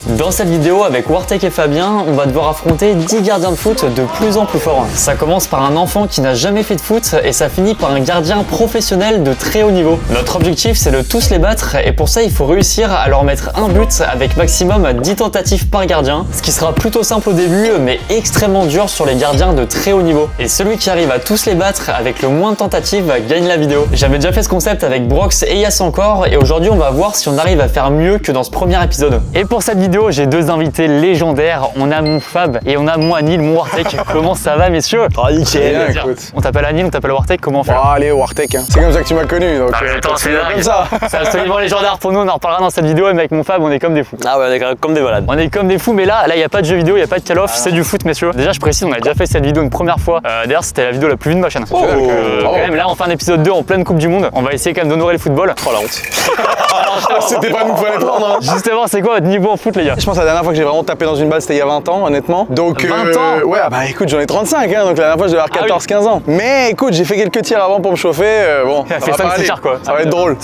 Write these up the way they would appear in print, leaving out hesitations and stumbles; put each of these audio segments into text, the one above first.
Dans cette vidéo avec Wartek et Fabien, on va devoir affronter 10 gardiens de foot de plus en plus forts. Ça commence par un enfant qui n'a jamais fait de foot et ça finit par un gardien professionnel de très haut niveau. Notre objectif c'est de tous les battre et pour ça il faut réussir à leur mettre un but avec maximum 10 tentatives par gardien, ce qui sera plutôt simple au début mais extrêmement dur sur les gardiens de très haut niveau. Et celui qui arrive à tous les battre avec le moins de tentatives gagne la vidéo. J'avais déjà fait ce concept avec Brox et Yas encore et aujourd'hui on va voir si on arrive à faire mieux que dans ce premier épisode. Et pour cette vidéo, j'ai deux invités légendaires. On a mon Fab et on a moi Anil, mon Wartek. Comment ça va, messieurs? Ah, nickel. On t'appelle Anil, on t'appelle Wartek, comment on fait? Allez, Wartek, hein. C'est comme ça que tu m'as connu. Donc, attends, c'est comme ça. C'est absolument légendaire pour nous, on en reparlera dans cette vidéo. Mais avec mon Fab, on est comme des fous. Ah ouais, on est comme des malades. On est comme des fous, mais là, il n'y a pas de jeu vidéo, il n'y a pas de Call of, c'est du foot, messieurs. Déjà, je précise, on a déjà fait cette vidéo une première fois. D'ailleurs, c'était la vidéo la plus vue de ma chaîne. Oh, quand même, là, on fait un épisode 2 en pleine Coupe du Monde. On va essayer quand même d'honorer le football. Oh la honte. C'était pas nous qu'il fallait prendre. Hein. Justement, c'est quoi votre niveau en foot, les gars? Je pense que la dernière fois que j'ai vraiment tapé dans une balle, c'était il y a 20 ans, honnêtement. Donc, 20 ans? Ouais, bah écoute, j'en ai 35, hein, donc la dernière fois, je devais avoir 14-15 ans. Mais écoute, j'ai fait quelques tirs avant pour me chauffer. Bon, Ça fait 5 tirs, quoi. Ça va être drôle.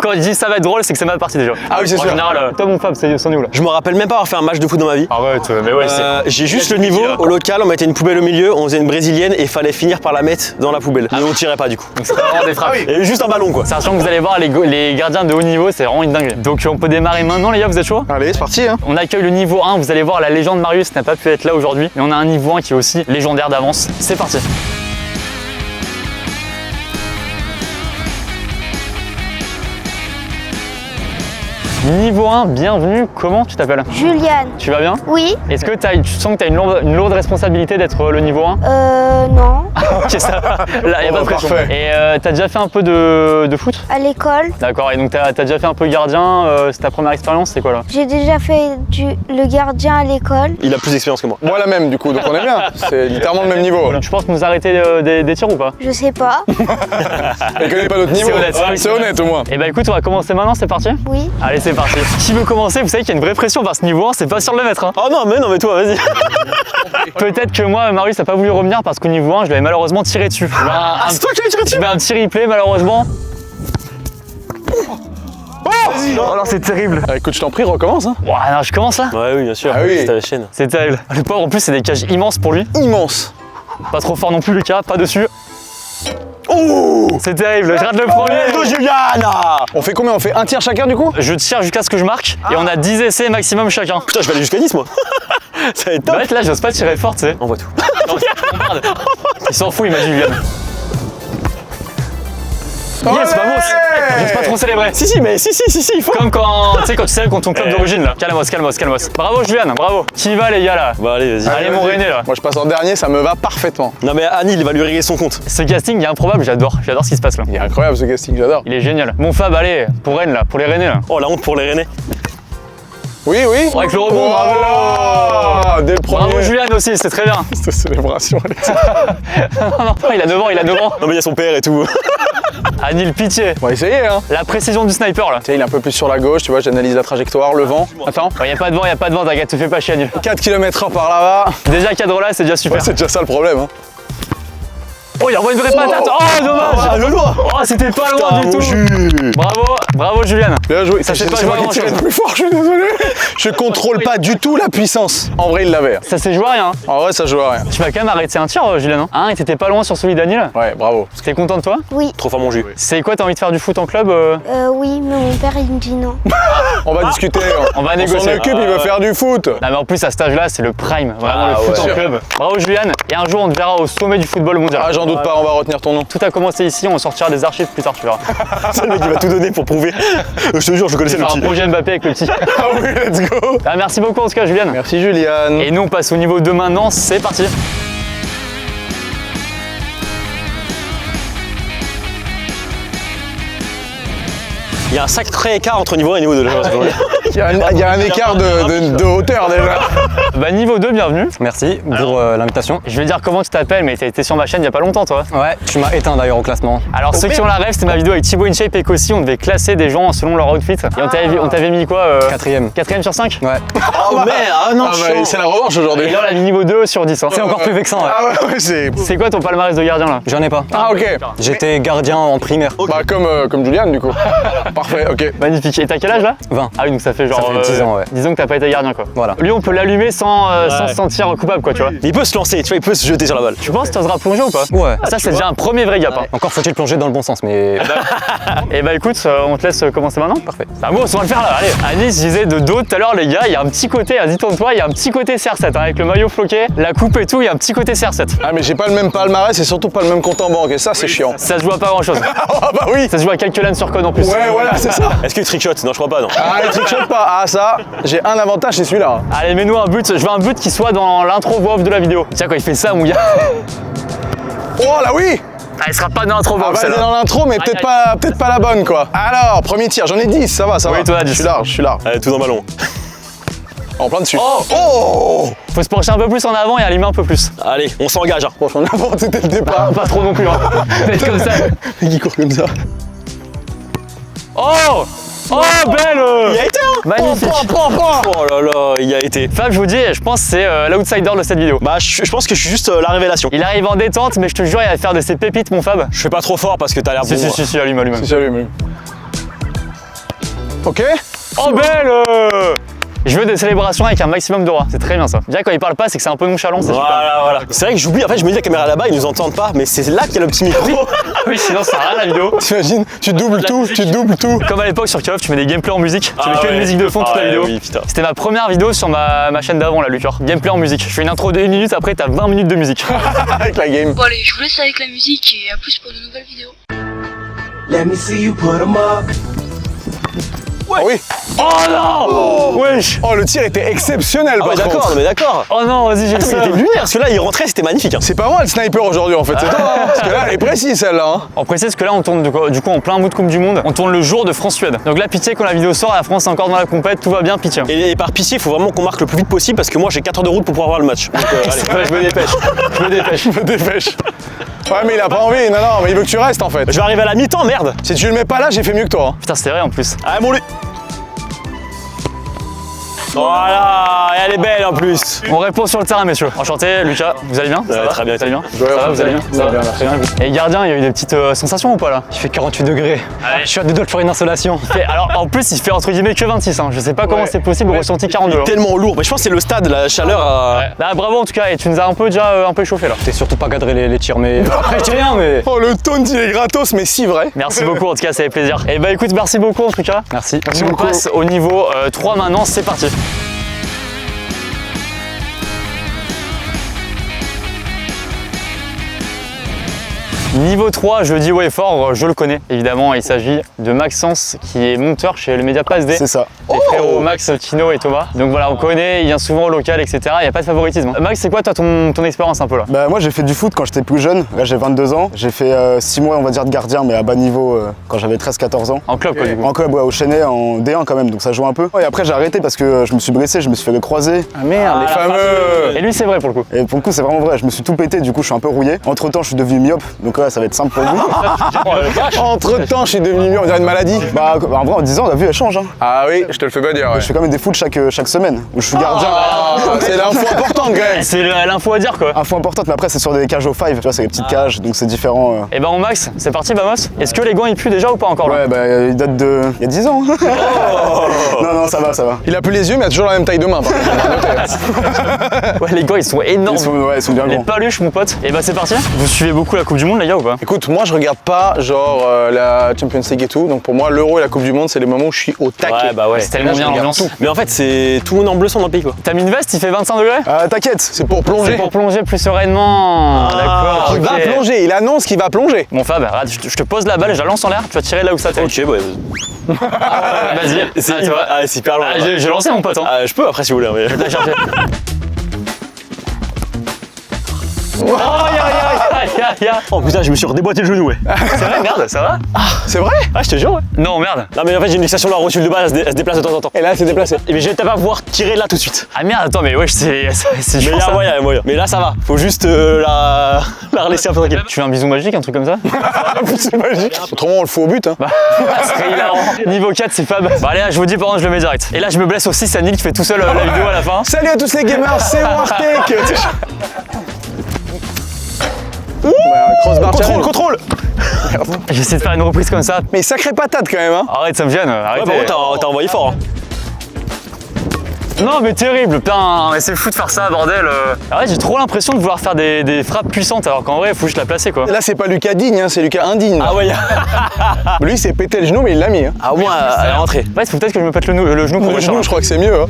Quand je dis ça va être drôle, c'est que c'est mal parti déjà. Ah oui, c'est sûr. En général, toi, mon Fab, c'est son où là? Je me rappelle même pas avoir fait un match de foot dans ma vie. Arrête, mais ouais, J'ai juste le niveau au local, on mettait une poubelle au milieu, on faisait une brésilienne et il fallait finir par la mettre dans la poubelle. Mais on tirait pas du coup. c'est vraiment des frappes. Et juste un ballon quoi. Sachant que vous allez voir, les gardiens de haut niveau, c'est vraiment une dinguerie. Donc on peut démarrer maintenant, les gars, vous êtes chauds? Allez, c'est parti, hein. On accueille le niveau 1, vous allez voir, la légende Marius n'a pas pu être là aujourd'hui. Mais on a un niveau 1 qui est aussi légendaire d'avance. C'est parti. Niveau 1, bienvenue, comment tu t'appelles? Juliane. Tu vas bien? Oui. Est-ce que tu sens que tu as une lourde responsabilité d'être le niveau 1? Non. Ok, ça va. Là, y a pas de pression. Parfait. Et t'as déjà fait un peu de foot? À l'école, D'accord, et donc t'as déjà fait un peu gardien, c'est ta première expérience, c'est quoi là? j'ai déjà fait le gardien à l'école. Il a plus d'expérience que moi. Moi, la même, du coup, donc on est bien. C'est littéralement le même niveau. Tu penses nous arrêter des tirs ou pas? Je sais pas. Elle connaît pas notre niveau. honnête. C'est honnête au moins. Et bah écoute, on va commencer maintenant, c'est parti? Oui. Allez, c'est parti. Qui veut commencer? Vous savez qu'il y a une vraie pression vers ce niveau 1, c'est pas sûr de le mettre. Hein. Oh non mais toi vas-y. Peut-être que moi, Marius n'a pas voulu revenir parce qu'au niveau 1, je l'avais malheureusement tiré dessus. C'est toi qui l'as tiré dessus? Je mets un petit replay malheureusement. Oh alors c'est terrible. Ah, écoute, je t'en prie, recommence. Hein. Ouah, non, je commence là? Ouais oui bien sûr, Ah oui. c'est à la chaîne. C'est terrible. Le pauvre en plus c'est des cages immenses pour lui. Immense. Pas trop fort non plus Lucas, pas dessus. Oh C'est terrible, je rate le premier. go Juliane. On fait combien? On fait un tir chacun du coup? Je tire jusqu'à ce que je marque et on a 10 essais maximum chacun. Putain je vais aller jusqu'à 10 moi. Ça va être top. En fait là j'ose pas tirer fort tu sais. On voit tout. Non, il s'en fout il m'a dit Juliane. Yes, vamos! J'ose pas trop célébrer. Si il faut. Comme quand tu sais quand ton club d'origine là. Calmos. Bravo Juliane, bravo. Qui va les gars là? Bah allez vas-y. Allez mon René là. Moi, je passe en dernier, ça me va parfaitement. Non mais Annie il va lui régler son compte. Ce casting est improbable, j'adore ce qui se passe là. Il est incroyable ce casting, j'adore. Il est génial. Mon Fab, allez, pour Rennes là, pour les Rennais là. Oh la honte pour les Rennais. Oui. Avec le rebond, bravo. Oh, dès le premier. Bravo Juliane aussi, c'est très bien. Cette célébration, elle est... non, il a 9 ans. Non mais il y a son père et tout. Anil, pitié. On va essayer, hein. La précision du sniper là. Tu sais, il est un peu plus sur la gauche, tu vois, j'analyse la trajectoire, le vent. Attends. Y a pas de vent, t'inquiète, te fais pas chier Anil. 4 km/h par là-bas. Déjà cadre là, c'est déjà super. Ouais, c'est déjà ça le problème, hein. Oh, il envoie une vraie patate. Oh, dommage. Ah le doigt. Oh, c'était pas loin du tout. Bravo Juliane. Bien joué. Ça fait pas C'est moi jouer qui tire grand-chose. plus fort, je suis désolé. Je contrôle pas du tout la puissance. En vrai, il l'avait. Ça s'est joué à rien. En vrai, ça joue à rien. Tu vas quand même arrêter un tir Juliane. Hein, et t'étais pas loin sur celui d'Anil. Ouais, bravo. T'es content de toi? Oui. Trop fort mon jus. C'est quoi, t'as envie de faire du foot en club Oui, mais mon père il me dit non. On va discuter. On va On s'en négocier. occupe, il veut faire du foot. Non mais en plus à cet âge là c'est le prime, vraiment le foot en ouais. club. Bravo Juliane, et un jour on te verra au sommet du football mondial. Ah, j'en doute pas, on va retenir ton nom. Tout a commencé ici, on sortira des archives plus tard tu verras. C'est le mec qui va tout donner pour prouver. Je te jure je connaissais le Faire un petit. projet Mbappé avec le petit. Ah oui, let's go. Ah, merci beaucoup en tout cas Juliane. Merci Juliane. Et nous on passe au niveau 2 maintenant, c'est parti. Il y a un sacré écart entre niveau 1 et niveau 2 là. Il y a un écart de hauteur déjà. Bah niveau 2, bienvenue. Merci pour l'invitation. Je vais dire comment tu t'appelles, mais t'as été sur ma chaîne il y a pas longtemps toi. Ouais, tu m'as éteint d'ailleurs au classement. Alors ceux qui ont la rêve, c'était ma vidéo avec Thibaut InShape et Kossi, on devait classer des gens selon leur outfit. Et on t'avait mis quoi 4ème sur 5. Ouais. Oh merde, ah non, Ah bah, c'est la revanche aujourd'hui. Et là on a mis niveau 2 sur 10. Hein. C'est encore plus vexant. Ouais. Ah ouais, c'est... C'est quoi ton palmarès de gardien là? J'en ai pas. Ah ok. J'étais gardien en primaire. Bah comme Juliane du coup. parfait, ok. Magnifique. Et t'as quel âge là? 20. Ah oui, donc ça fait genre. Ça fait 10 ans, ouais. Disons que t'as pas été gardien quoi. Voilà. Lui, on peut l'allumer sans se sentir coupable quoi, tu vois. Mais il peut se lancer, tu vois, il peut se jeter sur la balle. Tu penses que t'oseras plonger ou pas? Ouais. Ça, c'est déjà un premier vrai gap. Hein. Encore faut-il plonger dans le bon sens, mais. Et bah écoute, on te laisse commencer maintenant. Parfait. Ah bon, on va le faire là, allez. Anis, je disais de dos tout à l'heure, les gars, il y a un petit côté, vas-y tourne-toi, il y a un petit côté CR7 hein, avec le maillot floqué, la coupe et tout, il y a un petit côté CR7. Ah, mais j'ai pas le même palmarès et surtout pas le même compte en banque, et ça, c'est chiant. Ça se joue à pas grand chose. Ah, bah oui. Ça se joue à quelques lanes sur code en plus. Ouais, voilà, c'est ça. Est-ce qu'il trichote? Non, je crois pas, non. Ah, il trichote pas. Ah, ça, j'ai un avantage, c'est celui-là. Allez, mets-nous un but, je veux un but qui soit dans l'intro voix off de la vidéo. Tiens, quand il fait ça, mon gars. Oh là, oui. Ah, il sera pas dans l'intro voix Ah, off, bah, c'est celle-là. dans l'intro, mais peut-être pas la bonne, quoi. Alors, premier tir, j'en ai 10, ça va, ça Oui, va. toi, 10. Je suis large. Allez, tout dans le ballon. En plein dessus. Oh. Oh. Faut se pencher un peu plus en avant et allumer un peu plus. Allez, on s'engage. Hein. Franchement, n'importe c'était le départ. Pas trop non plus, hein. Faites comme ça. Qui court comme ça. Oh. Oh, belle. Il y a été, hein. Magnifique. Oh là là, il y a été. Fab, je vous dis, je pense que c'est l'outsider de cette vidéo. Bah, je pense que je suis juste la révélation. Il arrive en détente, mais je te jure, il va faire de ses pépites, mon Fab. Je fais pas trop fort parce que t'as l'air bon. Si, allume. C'est salut, ok. Oh, belle. Je veux des célébrations avec un maximum d'aura. C'est très bien ça. Déjà, quand il parle pas, c'est que c'est un peu nonchalant, c'est super. Voilà. C'est vrai que j'oublie, en fait, je me dis la caméra là-bas, ils nous entendent pas, mais c'est là qu'il y a le petit micro. Oui, sinon, ça sert à rien la vidéo. T'imagines, tu doubles tout. Comme à l'époque sur Call of, tu mets des gameplays en musique, tu mets que une musique de fond toute la vidéo. Oui, putain. C'était ma première vidéo sur ma chaîne d'avant, la Lucas. Gameplay en musique. Je fais une intro de 1 minute, après t'as 20 minutes de musique. Avec la game. Bon allez, je vous laisse avec la musique et à plus pour de nouvelles vidéos. Let me see you put 'em up. Ah oui. Oh non. Wesh. Oh, le tir était exceptionnel, Ah par ouais, d'accord, contre. mais d'accord. Oh non, vas-y, j'ai le Attends, mais il était seum. lunaire, parce que là, il rentrait, c'était magnifique. Hein. C'est pas moi le sniper aujourd'hui, en fait, c'est toi. Hein. Parce que là, elle est précise, celle-là. Hein. On précise que là on tourne du coup en plein mood Coupe du Monde. On tourne le jour de France-Suède. Donc là, pitié, quand la vidéo sort, la France est encore dans la compète, tout va bien, pitié. Et par pitié, il faut vraiment qu'on marque le plus vite possible parce que moi, j'ai 4 heures de route pour pouvoir voir le match. Donc, allez. Ouais, je me dépêche. Je me dépêche. Ouais, mais il a pas envie. Non, mais il veut que tu restes, en fait. Je vais arriver à la mi-temps, merde. Si tu le mets pas là, j'ai fait mieux que toi. Hein. Putain, c'est vrai en plus. Allez, bon lui. Voilà, et elle est belle en plus. On répond sur le terrain, messieurs. Enchanté, Lucas. Vous allez bien? Ça Ouais, va très bien. Vous allez bien? Ouais, Ça va, vous allez bien? Ça va bien, merci. Très bien. Et gardien, il y a eu des petites sensations ou pas là? Il fait 48 degrés. Je suis à 2 doigts de faire une insolation. Alors en plus, il fait entre guillemets que 26. Hein. Je sais pas comment c'est possible, ressenti 42. hein. Tellement lourd. Mais je pense que c'est le stade, la chaleur à. Ouais. Bah, bravo en tout cas, et tu nous as un peu déjà un peu chauffé là. T'es surtout pas cadré les tirs, mais. Après, je dis rien, mais. Oh, le taunt, il est gratos, mais si vrai. Merci beaucoup en tout cas, ça fait plaisir. Et bah écoute, merci beaucoup en tout cas. Merci. On passe au niveau 3 maintenant, c'est parti. Niveau 3, je dis haut et fort, je le connais évidemment, il s'agit de Maxence qui est monteur chez le média PASD. C'est ça. Les frérots Max, Tino et Thomas. Donc voilà, on connaît, il vient souvent au local, etc. Il n'y a pas de favoritisme. Max, c'est quoi toi ton expérience un peu là? Bah moi j'ai fait du foot quand j'étais plus jeune, là j'ai 22 ans, j'ai fait 6 mois on va dire de gardien mais à bas niveau quand j'avais 13-14 ans. En club quoi du coup? En club ouais, au Chênay en D1 quand même donc ça joue un peu. Et après j'ai arrêté parce que je me suis blessé, je me suis fait le croiser. Ah merde, les fameux. Et lui c'est vrai pour le coup. Et pour le coup c'est vraiment vrai, je me suis tout pété du coup je suis un peu rouillé. Entre temps je suis devenu myope donc là ça va être simple pour vous. Entre temps, je suis devenu mieux, on dirait une maladie. Bah en vrai en 10 ans la vue elle change hein. Ah oui, je te le fais pas dire. Ouais. Je fais quand même des foot chaque semaine où je suis gardien. Ah, c'est l'info importante quand même. C'est l'info à dire quoi. Info importante mais après c'est sur des cages au 5, tu vois c'est des petites cages donc c'est différent. Et ben Max, c'est parti Vamos. Est-ce que les gants ils puent déjà ou pas encore là? Ouais bah il date de. Il y a 10 ans. Non ça va. Il a plus les yeux, mais il a toujours la même taille de main. Par contre, on va noter. Ouais les gants ils sont énormes. Ils sont bien Les grands. paluches mon pote. Et bah c'est parti. Vous suivez beaucoup la Coupe du Monde les gars ou pas? Écoute, moi je regarde pas genre la Champions League et tout, donc pour moi l'Euro et la Coupe du Monde c'est les moments où je suis au taquet. Ouais, bah ouais. C'est tellement je bien regarde l'ambiance. tout. Mais en fait, c'est tout le monde en bleu sont dans le pays quoi. T'as mis une veste, il fait 25 degrés? T'inquiète. C'est pour plonger. C'est pour plonger plus sereinement. D'accord. Il va ok. plonger, il annonce qu'il va plonger. Bon Fab, regarde, je te pose la balle, je la lance en l'air, tu vas tirer là où ça t'aille. Ok, ouais. Vas-y. C'est Ah, tu vois. c'est hyper loin. Ah, j'ai lancé mon pote. Hein. Je peux après si vous voulez. Mais... Je vais te la chercher. Oh, ya. Oh putain, je me suis redéboîté le genou, ouais. C'est vrai, merde, ça va? C'est vrai? Ah, je te jure, ouais. Non, merde. Non, mais en fait, j'ai une fixation de la rotule de balle, elle se déplace de temps en temps. Et là, c'est déplacé. Et mais je vais pas pouvoir tirer là tout de suite. Ah merde, attends, mais wesh, c'est Mais chaud, il y a ça. moyen, il y a moyen. Mais là, ça va. Faut juste la relaisser un peu tranquille. Tu fais un bisou magique, un truc comme ça? C'est magique. Autrement, on le fout au but. Hein. Ça serait hilarant. Niveau 4, c'est Fab. Bah allez, là, je vous dis, par contre, je le mets direct. Et là, je me blesse aussi, c'est Anil qui fait tout seul la vidéo à la fin. Salut à tous les gamers, c'est Wartech. Crossbar Contrôle, contrôle. J'essaie de faire une reprise comme ça. Mais sacrée patate quand même, hein. Arrête, ça me gêne. Ouais, Arrêtez. par contre, t'as envoyé fort. Hein. Non mais terrible, putain, mais c'est fou de faire ça, bordel. Ouais, j'ai trop l'impression de vouloir faire des frappes puissantes alors qu'en vrai, il faut juste la placer quoi. Là, c'est pas Lucas digne, hein, c'est Lucas indigne. Ah ouais. Lui, il s'est pété le genou, mais il l'a mis. Hein. Ah, au moins, à la rentrée. Ouais, il faut peut-être que je me pète le genou pour Le genou, je crois que c'est mieux. Hein.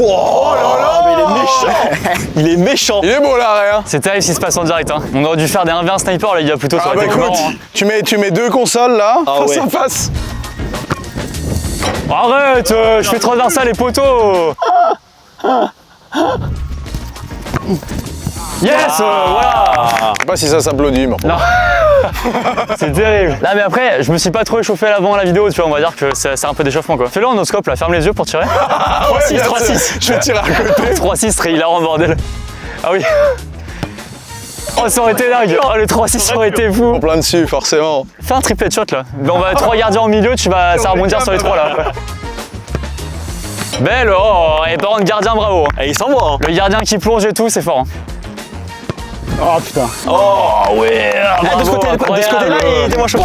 Oh là là, mais il est méchant. Il est méchant. Il est beau l'arrêt, hein. C'est terrible ce qui se passe en direct. Hein. On aurait dû faire des 1v1 sniper les gars plutôt, ça Ah aurait bah été écoute, marrant, hein. tu mets deux consoles là, Ah face ouais. à face. Arrête, je fais transversal les poteaux. Yes, voilà. Je sais pas si ça s'applaudit, mais Non. C'est terrible. Là mais après, je me suis pas trop échauffé avant la vidéo, tu vois, on va dire que c'est un peu d'échauffement quoi. Fais-le en noscope là, ferme les yeux pour tirer. 3-6, 3-6. Je vais tirer à côté. 3-6 serait hilarant bordel. Ah oui. Oh ça aurait été dingue. Oh le 3-6 ça aurait été fou. En plein dessus, forcément. Fais un triplet shot là. On va 3 gardiens au milieu, ça va rebondir sur les 3 là. Belle, oh, et par contre gardien bravo. Et il s'envoie. Hein. Le gardien qui plonge et tout, c'est fort. Hein. Oh putain. Oh ouais, Ah, de ce côté-là, il était moins chaud.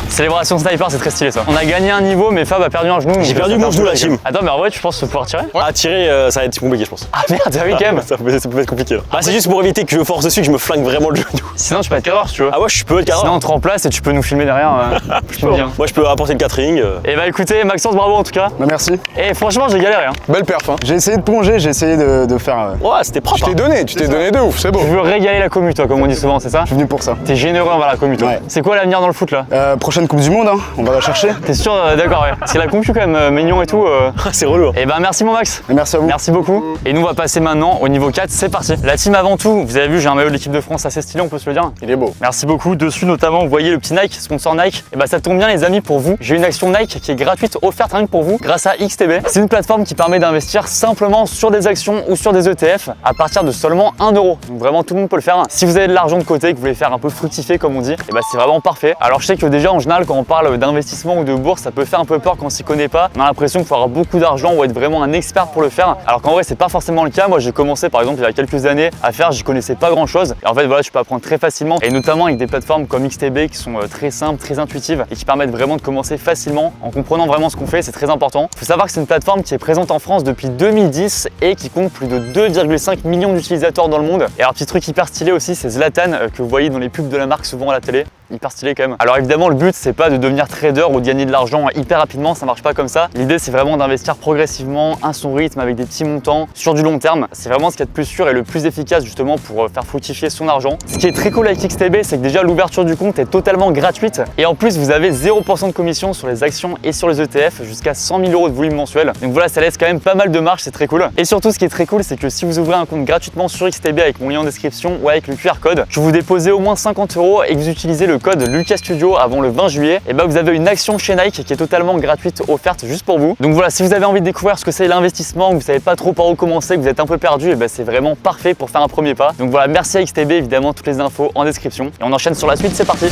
Célébration sniper, c'est très stylé ça. On a gagné un niveau, mais Fab a perdu un genou. J'ai donc perdu ça mon fait genou un là, peu Jim. Attends, mais en vrai, tu penses pouvoir tirer? À tirer, ça va être compliqué, je pense. Ah merde, ah oui, quand même. Ça peut être compliqué. Là. Ah, c'est juste pour éviter que je force dessus, que je me flingue vraiment le genou. Sinon, tu peux être cadreur si tu veux. Ah ouais, je peux être carré. Sinon, on te remplace et tu peux nous filmer derrière. Je peux bien. Moi, je peux apporter le catering. Et bah écoutez, Maxence, bravo en tout cas. Bah merci. Et franchement, j'ai galéré. Hein. Belle perf, hein. J'ai essayé de plonger, j'ai essayé de faire. Ouais, c'était propre. Tu t'es donné de ouf, c'est beau. Tu veux régaler la commu, toi, comme on dit souvent, c'est ça? Je suis venu pour ça. T'es généreux envers la commu, toi. Ouais. C'est quoi l'avenir dans le foot là? Prochaine Coupe du Monde, hein, on va la chercher. T'es sûr? D'accord, ouais. Parce que la commu, quand même, mignon et tout. C'est relou. Et bah merci, mon Max. Et merci à vous. Merci beaucoup. Et nous on va passer maintenant au niveau 4, c'est parti. La team avant tout, vous avez vu j'ai un maillot de l'équipe de France assez stylé, on peut se le dire. Il est beau. Merci beaucoup. Dessus notamment, vous voyez le petit Nike, sponsor Nike. Et bah ça tombe bien les amis pour vous. J'ai une action Nike qui est gratuite, offerte rien que pour vous, grâce à XTB. C'est une plateforme qui permet d'investir simplement sur des actions ou sur des ETF à partir de seulement 1 €. Donc vraiment tout le monde peut le faire. Si vous avez de l'argent de côté, que vous voulez faire un peu fructifier comme on dit, et bah c'est vraiment parfait. Alors je sais que déjà en général quand on parle d'investissement ou de bourse, ça peut faire un peu peur quand on s'y connaît pas. On a l'impression qu'il faut avoir beaucoup d'argent ou être vraiment un expert pour le faire. Alors qu'en vrai c'est pas forcément le cas. Moi j'ai commencé par exemple il y a quelques années à faire, j'y connaissais pas grand chose. Et en fait voilà, tu peux apprendre très facilement et notamment avec des plateformes comme XTB qui sont très simples, très intuitives et qui permettent vraiment de commencer facilement en comprenant vraiment ce qu'on fait, c'est très important. Il faut savoir que c'est une plateforme qui est présente en France depuis 2010 et qui compte plus de 2,5 millions d'utilisateurs dans le monde. Et alors petit truc hyper stylé aussi, c'est Zlatan que vous voyez dans les pubs de la marque souvent à la télé. Hyper stylé quand même. Alors évidemment le but c'est pas de devenir trader ou de gagner de l'argent hyper rapidement, ça marche pas comme ça. L'idée c'est vraiment d'investir progressivement à son rythme avec des petits montants sur du long terme. C'est vraiment ce qu'il y a de plus sûr et le plus efficace justement pour faire fructifier son argent. Ce qui est très cool avec XTB c'est que déjà l'ouverture du compte est totalement gratuite et en plus vous avez 0% de commission sur les actions et sur les ETF jusqu'à 100 000 € de volume mensuel. Donc voilà, ça laisse quand même pas mal de marge, c'est très cool. Et surtout ce qui est très cool c'est que si vous ouvrez un compte gratuitement sur XTB avec mon lien en description ou avec le QR code, que vous déposez au moins 50 € et que vous utilisez le code Lucas Studio avant le 20 juillet, et bah vous avez une action chez Nike qui est totalement gratuite offerte juste pour vous. Donc voilà, si vous avez envie de découvrir ce que c'est l'investissement, que vous savez pas trop par où commencer, que vous êtes un peu perdu, et bah c'est vraiment parfait pour faire un premier pas. Donc voilà, merci à XTB, évidemment toutes les infos en description. Et on enchaîne sur la suite, c'est parti.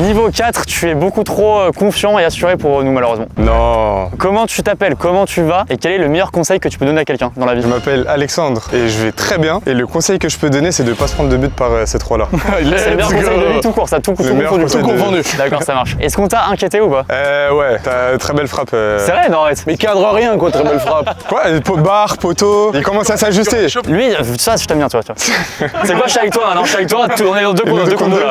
Niveau 4, tu es beaucoup trop confiant et assuré pour nous malheureusement. Non. Comment tu t'appelles, comment tu vas et quel est le meilleur conseil que tu peux donner à quelqu'un dans la vie? Je m'appelle Alexandre et je vais très bien. Et le conseil que je peux donner, c'est de ne pas se prendre de but par ces trois-là. C'est le meilleur conseil de vie tout court, ça, tout confondu. D'accord, ça marche. Est-ce qu'on t'a inquiété ou pas? Ouais, t'as une très belle frappe. C'est vrai, non, arrête. Mais cadre rien quoi, très belle frappe. Quoi, barre, poteau, il commence à s'ajuster. Lui, ça, je t'aime bien, toi. C'est quoi, je suis avec toi, non, je suis avec toi, on est dans deux contre deux.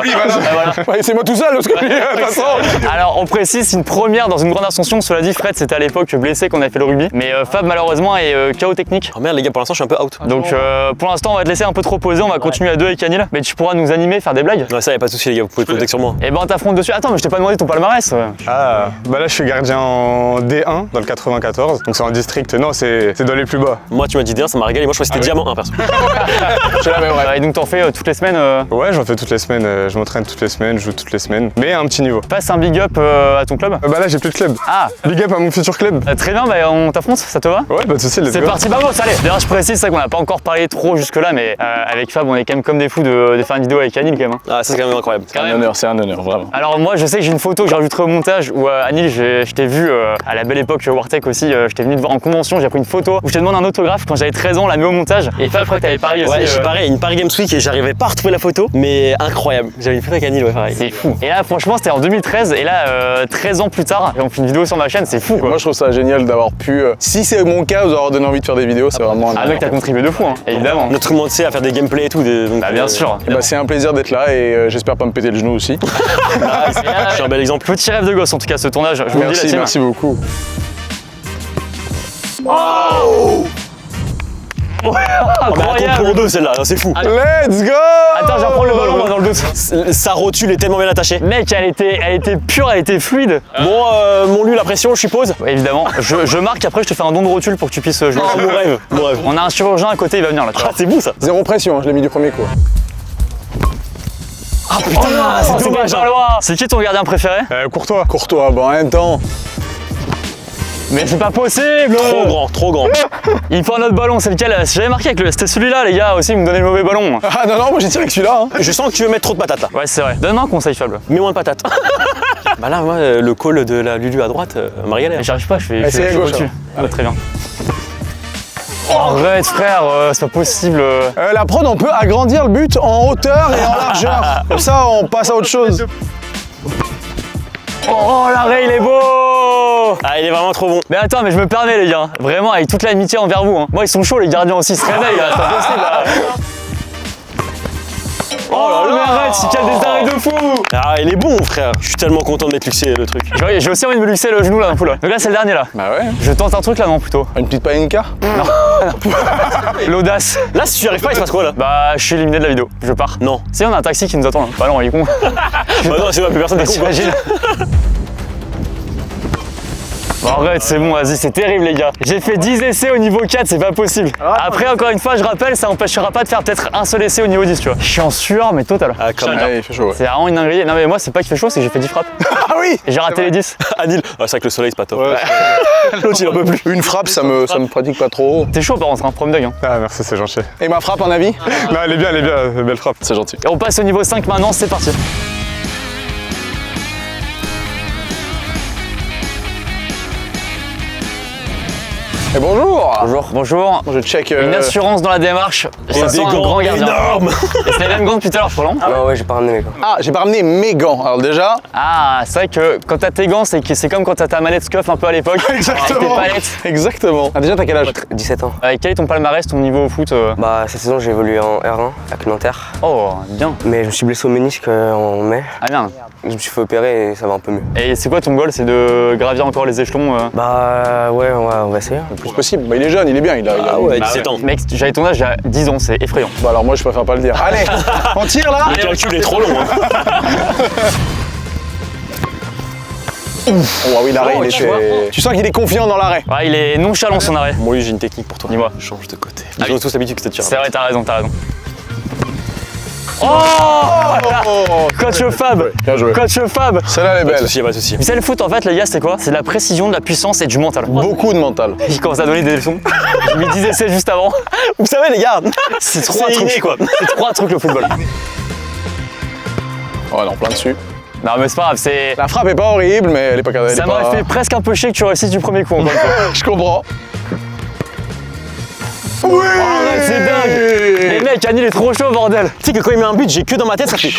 Voilà. Ouais, c'est moi tout seul parce que lui, de toute façon. Alors on précise, c'est une première dans une grande ascension. Cela dit, Fred c'était à l'époque blessé qu'on a fait le rugby, mais Fab malheureusement est KO technique. Oh merde les gars, pour l'instant je suis un peu out. Donc pour l'instant on va te laisser un peu trop poser, on va continuer à deux avec Anil, mais tu pourras nous animer, faire des blagues. Ouais, ça y a pas de souci les gars, vous pouvez compter sur moi. Et ben on t'affronte dessus. Attends, mais je t'ai pas demandé ton palmarès. Ah, bah là je suis gardien en D1 dans le 94, donc c'est en district. Non, c'est dans les plus bas. Moi tu m'as dit D1, ça m'a régalé, moi je crois que c'était diamant 1 perso. Et donc t'en fais toutes les semaines Ouais, j'en fais toutes les semaines, je m'entraîne toutes les semaines, je joue toutes les semaines. semaine, mais à un petit niveau. Passe un big up à ton club. Bah là, j'ai plus de club. Ah, Big up à mon futur club. très bien, bah, on t'affronte, ça te va? Ouais, pas de soucis, let's C'est go. parti, vamos, allez. D'ailleurs, je précise ça qu'on n'a pas encore parlé trop jusque-là, mais avec Fab, on est quand même comme des fous de faire une vidéo avec Anil quand même. Hein. Ah, ça c'est quand même incroyable. Quand même. C'est un honneur, vraiment. Alors moi, je sais que j'ai une photo que j'ai rajoutée au montage où Anil, je t'ai vu à la belle époque Wartech aussi. Je t'ai venu te voir en convention, j'ai pris une photo où je te demande un autographe quand j'avais 13 ans, on l'a mis au montage. Et Fab, je crois que t'avais Paris aussi. Ouais, j'ai pareil, une Paris Games Week et j'arrivais pas à retrouver la photo, mais incroyable. J'avais une photo avec Anil, ouais, pareil. C'est fou. Et là, franchement, c'était en 2013. Et là, 13 ans plus tard, on fait une vidéo sur ma chaîne, c'est fou quoi. Moi, je trouve ça génial d'avoir pu. Si c'est mon cas, vous avoir donné envie de faire des vidéos, c'est vraiment un Ah, honneur. mec, t'as contribué de fou, hein, évidemment. Notre monde sait à faire des gameplays et tout. Donc, Bah, bien sûr. Bah, c'est un plaisir d'être là et j'espère pas me péter le genou aussi. Je suis un bel exemple. Petit rêve de gosse en tout cas ce tournage, je vous le dis la team. Merci beaucoup. Incroyable. Pour deux celle-là, c'est fou. Let's go! Attends, j'en prends le ballon moi dans le doute. Sa rotule est tellement bien attachée. Mec, elle était pure, elle était fluide. Bon, mon lui la pression, je suppose. Ouais, évidemment, je marque, après je te fais un don de rotule pour que tu puisses jouer. Oh, mon rêve, mon rêve. On a un chirurgien à côté, il va venir là. Tu vois. Ah, c'est bon ça. Zéro pression, je l'ai mis du premier coup. Ah putain, c'est dommage. C'est qui ton gardien préféré? Courtois. Courtois, bon, en même temps. Mais c'est pas possible! Trop grand, trop grand. Il faut un autre ballon, c'est lequel? J'avais marqué avec c'était celui-là, les gars, aussi, ils me donnaient le mauvais ballon. Ah non, non, moi j'ai tiré avec celui-là. Hein. Je sens que tu veux mettre trop de patates là. Ouais, c'est vrai. Donne-moi un conseil, Fab. Mets moins de patates. Bah là, moi, le call de la Lulu à droite, Marie-Galère. Mais j'arrive pas, je fais Essayez à gauche, au-dessus. hein. Ah, très bien. Oh, arrête, frère, c'est pas possible. La prod, on peut agrandir le but en hauteur et en largeur. Comme ça, on passe à autre chose. Oh, l'arrêt, il est beau! Ah, il est vraiment trop bon. Mais attends, mais je me permets, les gars. Vraiment, avec toute l'amitié envers vous. Hein. Moi, ils sont chauds, les gardiens aussi. Ils se réveillent, là. C'est pas possible, là. Oh là là, mais arrête, il cale des arrêts de fou! Ah, il est bon, frère. Je suis tellement content de mettre luxé le truc. J'ai aussi envie de me luxer le genou, là, d'un coup, là. Donc là, c'est le dernier, là. Bah ouais. Je tente un truc, là, non, plutôt. Une petite paninka. L'audace. Là, si tu y arrives pas, il se passe quoi là? Bah, je suis éliminé de la vidéo. Je pars. Non. Si, on a un taxi qui nous attend, là. Bah non, il est con. Bah non, c'est pas plus personne. T'imagines? Bon, arrête, c'est bon, vas-y, c'est terrible, les gars. J'ai fait 10 essais au niveau 4, c'est pas possible. Après, encore une fois, je rappelle, ça n'empêchera pas de faire peut-être un seul essai au niveau 10, tu vois. Je suis en sueur, mais total. Ah, comme Ouais, il fait chaud. Ouais. C'est vraiment une dinguerie. Non, mais moi, c'est pas qu'il fait chaud, c'est que j'ai fait 10 frappes. Ah oui! Et j'ai raté les 10. Anil. Ah, c'est vrai que le soleil, c'est pas top. Ouais. L'autre, il en peut plus. Une frappe, ça me pratique pas trop. T'es chaud par contre, un prom dog. Hein. Ah, merci, c'est gentil. Et ma frappe, en avis? Non, elle est bien, belle frappe. C'est gentil. Et on passe au niveau 5 maintenant, c'est parti. Et bonjour! Bonjour. Bonjour. Je check. Une assurance dans la démarche. Ça sent un gants grand gardien. énormes. Et c'est les mêmes gants depuis tout à l'heure, je crois, non? Non, ouais, j'ai pas ramené mes gants. Ah, j'ai pas ramené mes gants. Alors déjà. Ah, c'est vrai que quand t'as tes gants, c'est comme quand t'as ta manette scuff un peu à l'époque. Exactement. Avec tes palettes. Exactement. Ah, déjà, t'as quel âge? 17 ans. Quel est ton palmarès, ton niveau au foot? Bah, cette saison, j'ai évolué en R1 avec Nanterre. Oh, bien. Mais je me suis blessé au ménisque en mai. Ah, bien. Je me suis fait opérer et ça va un peu mieux. Et c'est quoi ton goal? C'est de gravir encore les échelons? Bah, ouais, on va essayer. Le plus possible. Bah, il est jeune, il est bien. Il a Ah ouais, 17 ans. Mec, j'avais ton âge il y a 10 ans, c'est effrayant. Bah, alors moi, je préfère pas le dire. Allez, on tire là? Le calcul est trop long. Hein. Oh, ah oui, l'arrêt, il tu vois. était. Tu sens qu'il est confiant dans l'arrêt. Ouais, il est nonchalant son arrêt. Moi, j'ai une technique pour toi. Dis-moi. Change de côté. Ah Ils ont oui. tous l'habitude que ça tire. C'est vrai, t'as raison, t'as raison. Oh, Oh, Coach Fab. bien joué. Coach Fab. Celle-là, elle est Pas de belle. soucis, pas de soucis. Vous savez, le foot, en fait, les gars, c'est quoi? C'est de la précision, de la puissance et du mental. Beaucoup de mental. Il commence à donner des leçons. J'ai mis 10 essais juste avant. Vous savez, les gars, C'est trois c'est inné, trucs, quoi. C'est trois trucs le football. Oh non, plein dessus. Non, mais c'est pas grave, c'est. La frappe est pas horrible, mais elle est pas cadrée. Ça m'aurait fait presque un peu chier que tu réussisses du premier coup, encore une fois. Je comprends. Oui! Ouais, c'est dingue! Les mecs, Anil est trop chaud, bordel! Tu sais que quand il met un but, j'ai que dans ma tête, ça fait.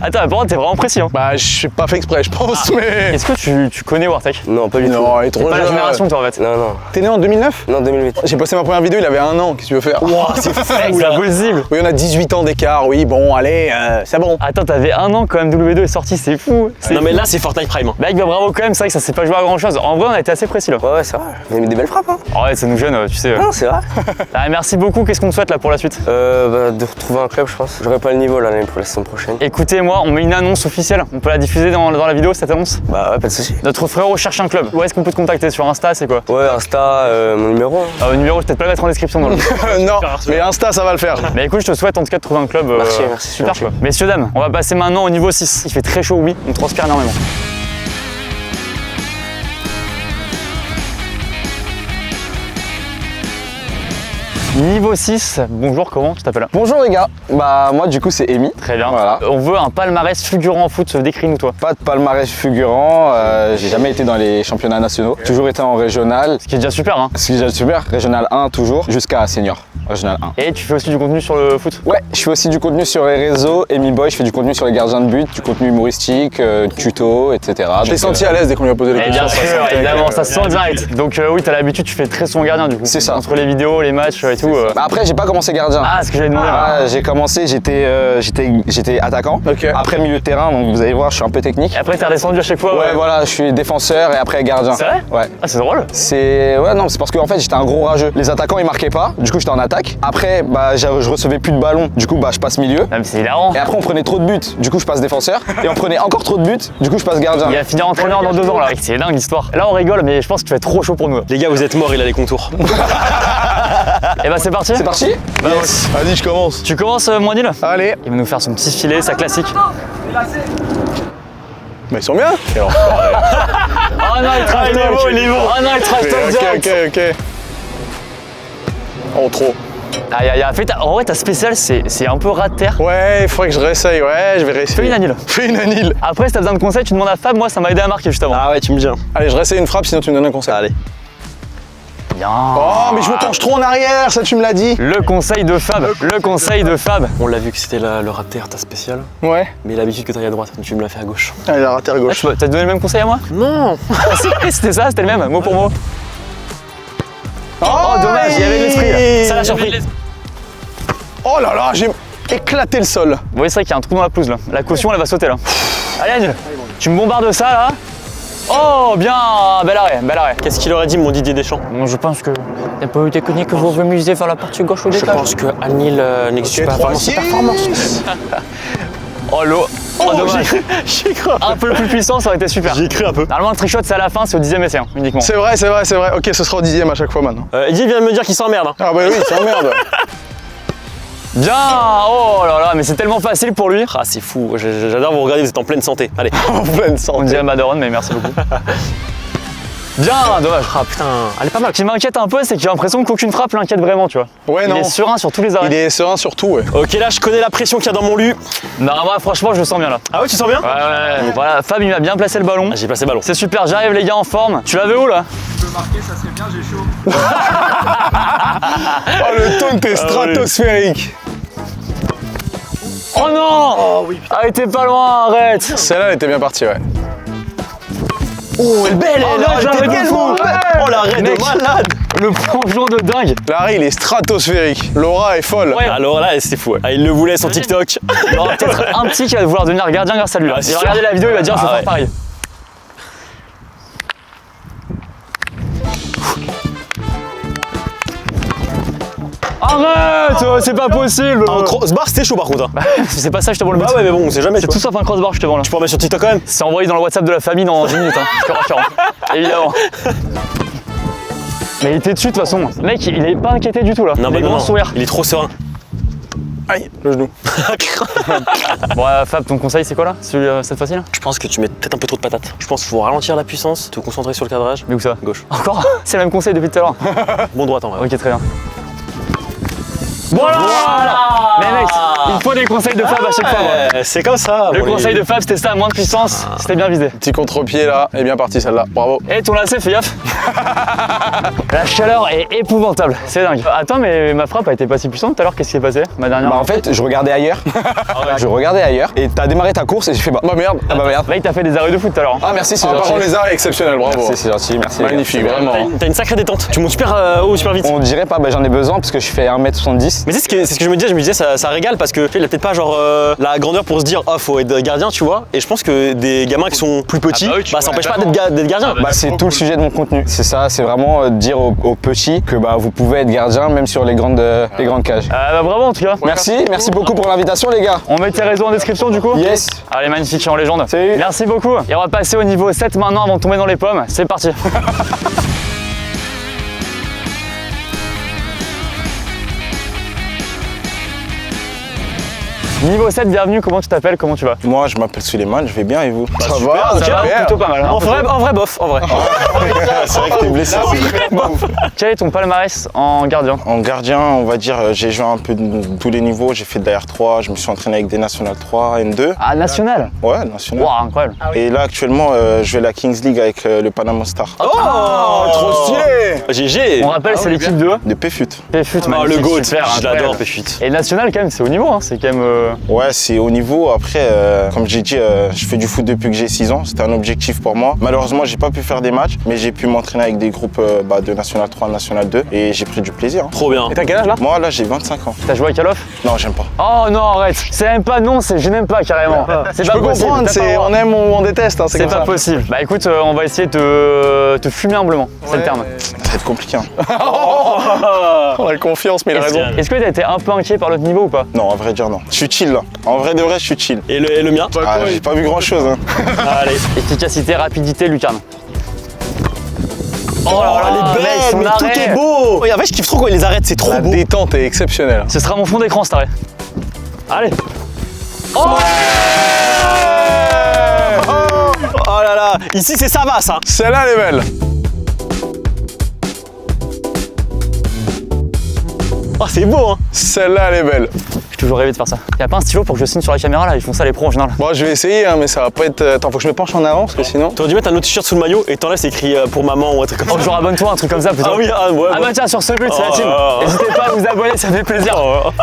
Attends, par contre, t'es vraiment précis, hein. Bah, je suis pas fait exprès, je pense, mais. Est-ce que tu connais Wartech? Non, pas du tout. Non, il est T'es trop pas la jeune. génération, toi, en fait. Non, non. T'es né en 2009? Non, 2008. J'ai posté ma première vidéo, il avait 1 an, qu'est-ce que tu veux faire? C'est pas possible! Oui, on a 18 ans d'écart, oui, bon, allez, c'est bon. Attends, t'avais 1 an quand MW2 est sorti, c'est fou! Non, mais là, c'est Fortnite Prime. Mec, bah bravo quand même, c'est vrai que ça s'est pas joué à grand chose. En vrai, on a été assez précis là. Ouais, ouais, c'est vrai. Vous avez mis des belles frappes, hein. Ouais, ça nous gêne, tu sais. Non, c'est vrai. Ah, merci beaucoup, qu'est-ce qu'on te souhaite là pour la suite? Bah, de retrouver un club, je pense. J'aurais pas le niveau niveau là, pour la saison prochaine. Écoutez-moi, on met une annonce officielle. On peut la diffuser dans la vidéo, cette annonce? Bah ouais, pas de soucis. Notre frérot cherche un club. Où est-ce qu'on peut te contacter? Sur Insta, c'est quoi? Ouais, Insta, mon numéro. Le numéro, je vais peut-être pas le mettre en description dans le Non, mais Insta, ça va le faire. Mais écoute, je te souhaite en tout cas de trouver un club Merci, super c'est quoi. gentil. Messieurs, dames, on va passer maintenant au niveau 6. Il fait très chaud, oui, on transpire énormément. Niveau 6, bonjour, comment tu t'appelles? Bonjour les gars, bah moi du coup c'est Amy. Très bien. Voilà. On veut un palmarès fulgurant en foot, décris-nous toi. Pas de palmarès fulgurant, j'ai jamais été dans les championnats nationaux, toujours été en régional. Ce qui est déjà super, hein. Ce qui est déjà super, régional 1 toujours, jusqu'à senior, régional 1. Et tu fais aussi du contenu sur le foot? Ouais, je fais aussi du contenu sur les réseaux, Amy Boy, je fais du contenu sur les gardiens de but, du contenu humoristique, tuto, etc. Je l'ai senti à l'aise dès qu'on lui a posé les Et questions. bien sûr, évidemment, ça se sent direct. Donc oui, t'as l'habitude, tu fais très son gardien du coup. C'est ça. Entre les vidéos, les matchs et tout. Bah après j'ai pas commencé gardien. Ah, ce que j'avais demandé. Ah, j'ai commencé, j'étais attaquant. Ok. Après milieu de terrain, donc vous allez voir, je suis un peu technique. Et après, t'es redescendu à chaque fois. Ouais, voilà, je suis défenseur et après gardien. C'est vrai? Ouais. Ah, c'est drôle. Ouais, non, c'est parce qu'en fait j'étais un gros rageux. Les attaquants ils marquaient pas, du coup j'étais en attaque. Après, bah je recevais plus de ballons, du coup bah je passe milieu. Ah, mais c'est hilarant. Et après on prenait trop de buts, du coup je passe défenseur. Et on prenait encore trop de buts, du coup je passe gardien. Il va finir entraîneur dans 2 ans là. C'est dingue l'histoire. Là, on rigole, mais je pense qu'il fait trop chaud pour nous. Les gars, vous êtes morts, il a les contours. Et bah, c'est parti. C'est parti? Yes. Vas-y, je commence. Tu commences, moins nul? Allez. Il va nous faire son petit filet, sa classique. Mais ils sont bien. Oh non, il trash talk. Il est beau. Oh non, il trash talk direct. Ok. Oh, trop. Aïe, aïe, aïe. En vrai, ta spéciale, c'est un peu ras de terre. Ouais, il faudrait que je réessaye. Ouais, je vais réessayer. Fais une anile. Fais une anile. Après, si t'as besoin de conseils, tu demandes à Fab. Moi, ça m'a aidé à marquer juste avant. Ah ouais, tu me dis. Allez, je réessaye une frappe, sinon tu me donnes un conseil. Allez. Bien. Oh, mais je me penche trop en arrière, ça tu me l'as dit. Le conseil de Fab. Le conseil de Fab. On l'a vu que c'était le rater, ta spéciale. Ouais. Mais l'habitude que t'ailles à droite, tu me l'as fait à gauche. Allez, la raté à gauche. T'as donné le même conseil à moi? Non. C'était ça, c'était le même, mot pour mot. Oh, dommage, il y avait de l'esprit là. Ça l'a surpris. Oh là là, j'ai éclaté le sol. Vous voyez, c'est vrai qu'il y a un trou dans la pelouse là. La caution, elle va sauter là. Allez, Anil, tu me bombardes ça là. Oh, bien, bel arrêt, bel arrêt. Qu'est-ce qu'il aurait dit, mon Didier Deschamps? Bon, je pense que t'as pas eu technique que vous remisez vers la partie gauche au Je décalage. pense que Anil n'existe pas vraiment ses performances. Oh l'eau. Oh, dommage. J'y cru. Un peu plus puissant, ça aurait été super. J'y cru un peu. Normalement, le trickshot, c'est à la fin, c'est au 10e essai, hein, uniquement. C'est vrai. Ok, ce sera au 10e à chaque fois maintenant. Eddie vient de me dire qu'il s'emmerde. Ah bah oui, c'est merde. Bien. Oh là là, mais c'est tellement facile pour lui. Ah, c'est fou. J'adore vous regarder, vous êtes en pleine santé. Allez. En pleine On santé. dirait Maderon, mais merci beaucoup. Bien, dommage. Ah putain, elle est pas mal. Ce qui m'inquiète un peu, c'est que j'ai l'impression qu'aucune frappe l'inquiète vraiment, tu vois. Ouais, non. Il est serein sur tous les arrêts. Il est serein sur tout, ouais. Ok, là, je connais la pression qu'il y a dans mon lu. Non, moi, franchement, je le sens bien là. Ah ouais, tu sens bien? Ouais. Voilà, Fab, il m'a bien placé le ballon. Ah, j'ai placé le ballon. C'est super, j'arrive les gars en forme. Tu l'avais où là? Oh, le taunt est stratosphérique. Oh non! Oh oui, putain. Ah, t'es pas loin, arrête! Celle-là, elle était bien partie, ouais. Oh, elle est belle, elle arrête, était j'arrête de tellement fou. belle. Oh, l'arrêt de Mec. malade. Le plongeon de dingue! Larry, il est stratosphérique. Laura est folle. Ouais. Alors là, c'est fou. Ouais. Ah, il le voulait son TikTok. Il y aura peut-être un petit qui va vouloir devenir gardien grâce à lui là. Ah, Il c'est va sûr. regarder la vidéo, il va dire je vais Ah, faire ouais. pareil. Arrête! C'est pas possible! En crossbar, c'était chaud par contre. Hein. C'est pas ça, je te vends le but. Ah ouais, mais bon, on sait jamais. C'est tout sauf un crossbar, je te vends là. Tu peux en mettre sur TikTok quand même. C'est envoyé dans le WhatsApp de la famille dans 10 minutes, hein. Je te rassure. Évidemment. Mais il était dessus de toute façon. Mec, il est pas inquiété du tout là. Non, il bah est non, grand non. sourire. Il est trop serein. Aïe, le genou. Bon, Fab, ton conseil c'est quoi là, cette fois-ci là? Je pense que tu mets peut-être un peu trop de patates. Je pense qu'il faut ralentir la puissance, te concentrer sur le cadrage. Mais où ça? Gauche. Encore? C'est le même conseil depuis tout à l'heure. Bon droite en vrai. Ok, très bien. Voilà, mais mec, il faut des conseils de Fab à chaque fois. moi. C'est comme ça. Le bon, conseil les- de Fab, c'était ça, moins de puissance, c'était bien visé. Petit contre-pied là, elle est bien partie celle-là. Bravo. Et ton lacet, fais gaffe. La chaleur est épouvantable, c'est dingue. Attends, mais ma frappe a été pas si puissante tout à l'heure, qu'est-ce qui s'est passé? Ma dernière. Bah en fait, je regardais ailleurs. Je regardais ailleurs et t'as démarré ta course et j'ai fait bah merde. ah bah merde. Là, il t'a fait des arrêts de foot tout à l'heure. hein. Ah merci, c'est Ah, par gentil. contre, les arrêts exceptionnels, bravo. Merci, c'est gentil, merci. les gars. Magnifique, C'est vraiment. T'as une sacrée détente. Tu montes super haut, super vite. On dirait pas, bah j'en ai besoin parce que je fais 1m70. Mais c'est ce que je me disais, ça régale parce que tu sais, il a peut-être pas genre la grandeur pour se dire oh faut être gardien, tu vois. Et je pense que des gamins qui sont plus petits, ça empêche pas d'être gardien. Bah, c'est tout le sujet de mon contenu. C'est ça, c'est vraiment de dire aux petits que bah, vous pouvez être gardien même sur les grandes cages. Bah, bravo en tout cas. Merci beaucoup pour l'invitation les gars. On met tes réseaux en description du coup. Yes. Allez, magnifique, je suis en légende. Salut. Merci beaucoup. Et on va passer au niveau 7 maintenant avant de tomber dans les pommes. C'est parti. Niveau 7, bienvenue, comment tu t'appelles, comment tu vas? Moi, je m'appelle Suleiman, je vais bien et vous? Ça Ça va, plutôt pas mal. Hein, En vrai bof, en vrai. C'est vrai que t'es blessé. Quel est ton palmarès en gardien? En gardien, on va dire, j'ai joué un peu de tous les niveaux. J'ai fait de la R3, je me suis entraîné avec des National 3, N2. Ah, national? Ouais, national. Wow, incroyable. Et là, actuellement, je vais à la Kings League avec le Panama Star. Oh, trop stylé! GG. On rappelle, c'est l'équipe de De PFUT. PFUT, Oh, magnifique, le GOAT, super, je incroyable. l'adore PFUT. Et national quand même, c'est au niveau, hein. C'est quand même... Ouais, c'est au niveau. Après, comme j'ai dit, je fais du foot depuis que j'ai 6 ans. C'était un objectif pour moi. Malheureusement, j'ai pas pu faire des matchs, mais j'ai pu m'entraîner avec des groupes de National 3, National 2 et j'ai pris du plaisir. Hein. Trop bien. Et t'as quel âge là? Moi, là, j'ai 25 ans. T'as joué à Call of? Non, j'aime pas. Oh non, arrête. C'est même pas non, c'est je n'aime pas carrément. C'est Je pas peux possible. comprendre, t'as pas le c'est droit. on aime ou on déteste. Hein, c'est C'est comme pas ça. possible. Bah écoute, on va essayer de te fumer humblement, c'est le terme. Ça va être compliqué. Hein. On a confiance, mais il a raison. Est-ce que t'as été un peu inquiet par l'autre niveau ou pas? Non, à vrai dire, non. Je suis chill là. En vrai de vrai, je suis chill. Et le mien? Ah, j'ai pas vu grand chose. Hein. Allez, efficacité, rapidité, lucarne. Oh là là, mec, les belles, son mais tout arrêt. est beau. Et en fait, je kiffe trop quand il les arrête, c'est trop La beau. détente est exceptionnelle. Ce sera mon fond d'écran cet arrêt. Allez. Oh Oh là là, ici c'est ça va ça. Celle-là, elle est belle. Oh c'est beau hein. Celle-là, elle est belle. J'ai toujours rêvé de faire ça. Y'a pas un stylo pour que je signe sur la caméra là? Ils font ça les pros en général. Bon, je vais essayer, hein, mais ça va pas être. Attends, faut que je me penche en avant parce que sinon. T'aurais dû mettre un autre t-shirt sous le maillot et t'enlèves c'est écrit pour maman ou un truc comme ça. Oh, genre abonne-toi, un truc comme ça plutôt. Ah oui, ah ouais. Ah bah tiens, sur ce but, c'est la team. Oh. N'hésitez pas à vous abonner, ça fait plaisir.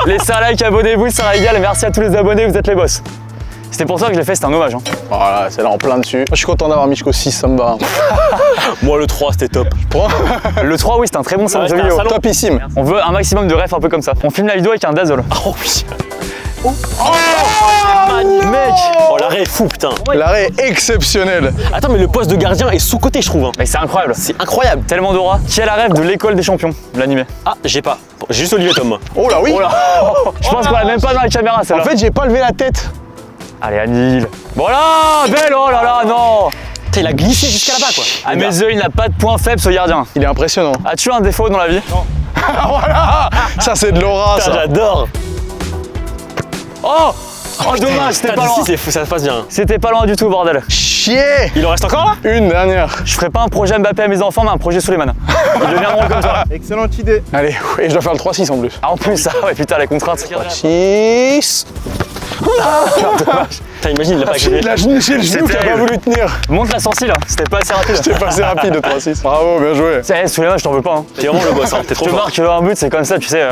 Laissez un like, abonnez-vous, ça régale. Merci à tous les abonnés, vous êtes les boss. C'était pour ça que je l'ai fait, c'était un hommage. Hein. Voilà, celle-là en plein dessus. Moi, je suis content d'avoir mis jusqu'au 6, ça me va. Moi le 3 c'était top. Le 3, oui, c'est un très bon salon de Ouais, jeux c'était un vidéo. salon. Topissime. On veut un maximum de refs un peu comme ça. On filme la vidéo avec un dazzle. Oh oui. Mec. Oh l'arrêt est fou putain. L'arrêt est exceptionnel. Attends mais le poste de gardien est sous-côté je trouve. Hein. Mais c'est incroyable. C'est incroyable. Tellement d'aura. Qui a la rêve de l'école des champions, l'animé? Ah j'ai pas. J'ai juste Olivier Tom moi. Oh là, oui. Je pense qu'on l'a même pas dans la caméra En celle-là. fait, j'ai pas levé la tête. Allez, Anil. Voilà, belle, oh là là, non. Putain, il a glissé jusqu'à là-bas quoi. À mes yeux, il n'a pas de point faible ce gardien. Il est impressionnant. As-tu un défaut dans la vie? Voilà. Ça, c'est de l'aura, Putain, ça. j'adore. Oh! Oh dommage, c'était Putain, pas loin. d'ici c'est fou, ça se passe bien. C'était pas loin du tout, bordel. Chier. Il en reste encore là? Une dernière. Je ferai pas un projet Mbappé à mes enfants, mais un projet Suleiman. Ils deviendront comme toi. Excellente idée. Allez, et je dois faire le 3-6 en plus. Ah, en plus, ça, ouais, putain, les contraintes. 6. Putain, imagine, il l'a pas gagné. J'ai le genou qui a pas voulu tenir. Monte la sensi là, c'était pas assez rapide. C'était pas assez rapide de 3-6. Bravo, bien joué. Eh, Suleiman, je t'en veux pas. Hein. T'es vraiment le boss, hein. T'es Je trop te fort. marque un but, c'est comme ça, tu sais.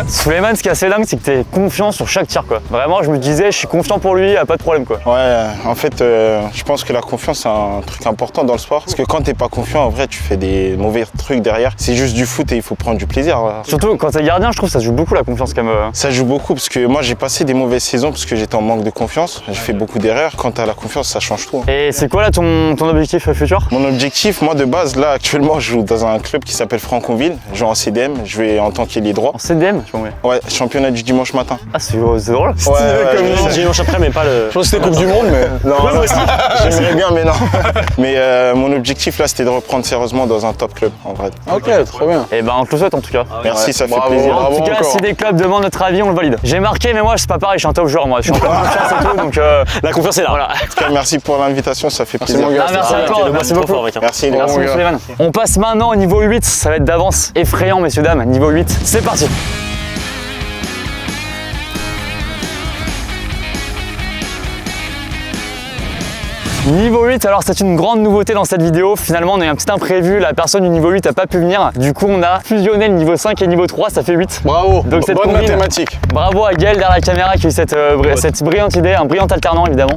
Suleiman, ce qui est assez dingue, c'est que t'es confiant sur chaque tir, quoi. Vraiment, je me disais, je suis confiant pour lui, pas de problème, quoi. Ouais, en fait, je pense que la confiance, c'est un truc important dans le sport. Parce que quand t'es pas confiant, en vrai, tu fais des mauvais trucs derrière. C'est juste du foot et il faut prendre du plaisir. Surtout quand t'es gardien, je trouve que ça joue beaucoup la confiance quand même. Ça joue beaucoup parce que moi, j'ai passé des mauvaises saisons parce que j'étais en manque de confiance. J'ai fait beaucoup d'erreurs. Quand t'as la confiance, ça change tout. Hein. Et c'est quoi là ton objectif futur? Mon objectif, moi de base, là actuellement, je joue dans un club qui s'appelle Franconville. Je joue en CDM, je vais en tant qu'ailier droit. En CDM, je m'en vais. Ouais, championnat du dimanche matin. Ah, c'est drôle. Ouais, J'ai dimanche après, mais pas le. je pense que c'était Coupe du Monde, mais. Non, moi aussi. J'aimerais bien, mais non. Mais mon objectif là, c'était de reprendre sérieusement dans un top club, en vrai. Ok, trop bien. Et ben, on te le souhaite en tout cas. Merci, ça fait Bravo. plaisir. En tout cas, encore. si des clubs demandent notre avis, on le valide. J'ai marqué, mais moi, c'est pas pareil, je suis un top joueur, moi. Je suis en pleine confiance et tout, donc. La confiance est là. Voilà. En tout cas, merci pour l'invitation, ça fait plaisir. mon gars. Ah, merci à toi, T'es merci trop beaucoup. fort, mec, hein. Merci les gars. Merci, Bon, gars. Suleiman. On passe maintenant au niveau 8, ça va être d'avance effrayant, messieurs, dames. Niveau 8, c'est parti. Niveau 8, alors c'est une grande nouveauté dans cette vidéo. Finalement, on a eu un petit imprévu, la personne du niveau 8 n'a pas pu venir. Du coup, on a fusionné le niveau 5 et le niveau 3, ça fait 8. Bravo, Donc, cette bonne combine, mathématique. Bravo à Gaël derrière la caméra qui a eu cette brillante idée, un brillant alternant évidemment.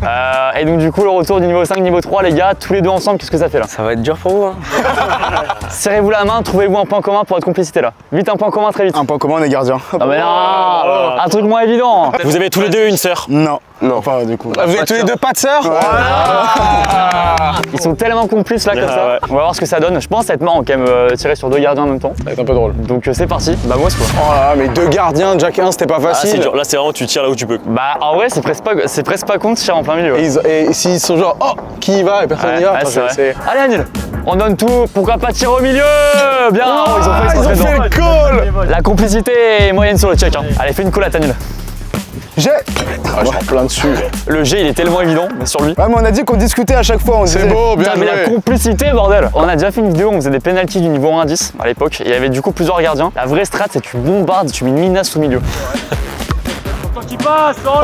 Et donc du coup, le retour du niveau 5, niveau 3, les gars, tous les deux ensemble, qu'est-ce que ça fait là? Ça va être dur pour vous. Hein. Serrez-vous la main, trouvez-vous un point commun pour votre complicité là. Vite un point commun, très vite. Un point commun, on est gardien. Ah mais non, un truc moins évident. Vous avez tous les deux une sœur? Non. Non. Enfin, du coup. Vous êtes tous les deux pas de sœur? Ils sont tellement complices là comme ça. Ouais. On va voir ce que ça donne. Je pense être marrant quand même tirer sur deux gardiens en même temps. Ça va être un peu drôle. Donc c'est parti. Bah moi c'est quoi? Oh là là, mais deux gardiens, Jack 1, c'était pas Ah, c'est facile. dur. Là, c'est vraiment tu tires là où tu peux. Bah en vrai c'est presque pas con de tirer en plein milieu. Ouais. Et s'ils sont genre, oh, qui y va et personne n'y va. Ouais, enfin, c'est vrai. c'est- Allez Anil, on donne tout, pourquoi pas tirer au milieu? Bien, ils ont fait le call. La complicité est moyenne sur le check. Hein. Allez, fais une collate Anil. J'ai. Ah, je suis en plein dessus. Le G il est tellement évident, mais sur lui. Ouais, mais on a dit qu'on discutait à chaque fois. C'est beau, bien Putain, mais la joué. complicité, bordel! On a déjà fait une vidéo où on faisait des penalties du niveau 1 à 10 à l'époque, et il y avait du coup plusieurs gardiens. La vraie strat, c'est que tu bombardes, tu mets une minace au milieu. Oh,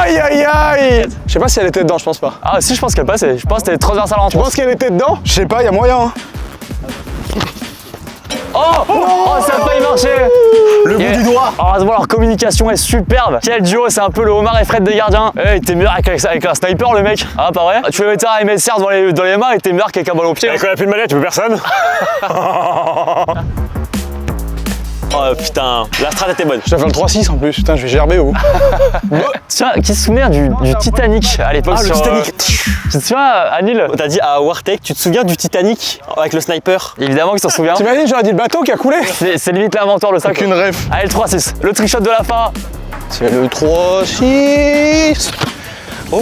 aïe aïe aïe. Je sais pas si elle était dedans, je pense pas. Ah, si, je pense qu'elle passait. Je pense que c'était transversal en Tu penses qu'elle était dedans? Je sais pas, y a moyen. Hein. Oh, ça a failli marcher! Le bout du doigt. Heureusement, leur communication est superbe. Quel duo, c'est un peu le Omar et Fred des gardiens. Eh, t'es meilleur avec un sniper, le mec. Ah, pas vrai? Tu vas mettre un MSR dans les mains et t'es meilleur qu'avec un ballon au pied. Quand on a plus de manette, tu peux personne. Oh putain, la strat était bonne. Je dois faire le 3-6 en plus. Putain, je vais gerber au bout. Tiens, qui se souvient du Titanic à l'époque? Ah, le sur, Titanic. Tu te souviens, Anil? T'as dit à Wartech, tu te souviens du Titanic avec le sniper? Évidemment qu'il s'en souvient. T'imagines, j'aurais dit le bateau qui a coulé. C'est limite l'inventeur, le sac. Aucune ref. Allez, le 3-6. Le trickshot de la fin. C'est le 3-6. Oh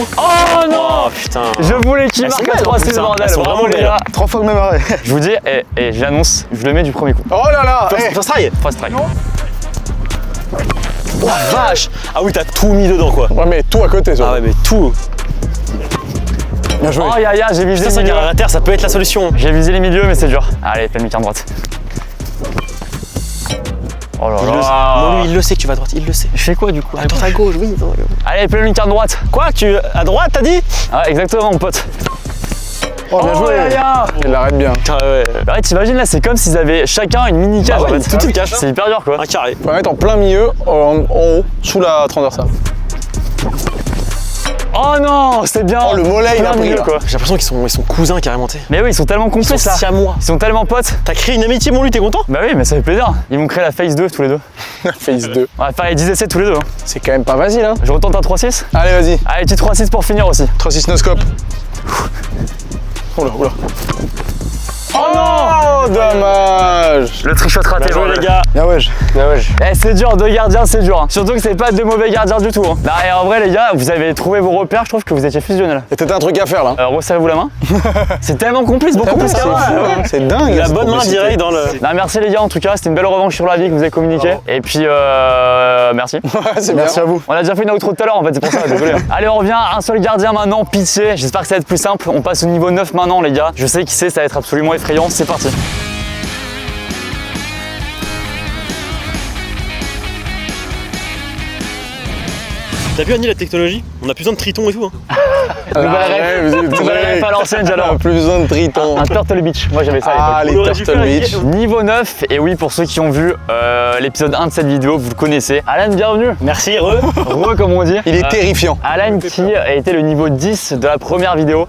non! Oh putain. Je voulais qu'il marque un 3-6, bordel. Elles sont Bravo, vraiment les belles. gars. 3 fois le même arrêt. Je vous dis, et j'annonce, je le mets du premier coup. Oh là là. First try. First strike. Oh la vache. Ah oui, t'as tout mis dedans quoi. Ouais, mais tout à côté, ça. Ah ouais, mais tout. Bien joué. Oh, ya, j'ai visé Putain, ça les milieux. à terre, ça peut être la solution. J'ai visé les milieux, mais c'est dur. Allez, pleine lucarne droite. Oh là Il le sait. là. Bon, lui, il le sait que tu vas à droite, il le sait. Je fais quoi du coup? Attends, à gauche, oui. Allez, pleine lucarne droite. Quoi, à droite, t'as dit? Ah, exactement, mon pote. Oh, bien joué. Ya. Il l'arrête bien. Putain, ouais. Ouais, t'imagines là, c'est comme s'ils avaient chacun une mini cage. Ah ouais, en une fait. toute petite cage. C'est hyper dur quoi. Un carré. Faut la mettre en plein milieu, en haut, sous la transversale. Oh non, c'est bien. Oh, le mollet, il a Plein pris, milieu, là. quoi. J'ai l'impression qu'ils sont cousins carrément, t'sais. Mais oui, ils sont tellement Ils complices sont là. siamois. Ils sont tellement potes. T'as créé une amitié, mon lui, t'es content? Bah oui, mais ça fait plaisir. Ils m'ont créé la phase 2 tous les deux. Phase 2. On va faire les 10 essais tous les deux. Hein. C'est quand même pas facile, hein. Je retente un 3-6. Allez, vas-y. Allez, petit 3-6 pour finir aussi. 3-6 no-scope. Oula, oula. Oh non! Dommage. Le trichot raté, Bien joué, bordel. les gars. Bien ouais. Eh, c'est dur, deux gardiens, c'est dur. Hein. Surtout que c'est pas deux mauvais gardiens du tout. Hein. Non, et en vrai, les gars, vous avez trouvé vos repères, je trouve que vous étiez fusionnels. Il y a peut-être un truc à faire là. Resserrez-vous la main. C'est tellement complice, beaucoup plus C'est qu'avant. fou, hein. C'est dingue. La cette bonne main complicité. direct dans le. Non, merci les gars, en tout cas, c'était une belle revanche sur la vie que vous avez communiqué. Et puis, merci. Ouais, c'est bien. Merci à vous. On a déjà fait une outro tout à l'heure en fait, c'est pour ça, désolé. Allez, on revient, un seul gardien maintenant, pitié. J'espère que ça va être plus simple. On passe au niveau 9 maintenant, les gars. Je sais qui c'est, ça va être absolument effrayant. C'est parti. T'as vu Annie la technologie? On a plus besoin de Triton et tout. Hein. Nouvelle ref à l'ancienne, j'adore. Plus besoin de Triton. Un Turtle Beach, moi j'avais ça à Ah, l'époque. les Turtle Beach. Niveau 9, et oui, pour ceux qui ont vu l'épisode 1 de cette vidéo, vous le connaissez. Alan, bienvenue. Merci, Re, comme on dit. Il est terrifiant. Alan qui a été le niveau 10 de la première vidéo.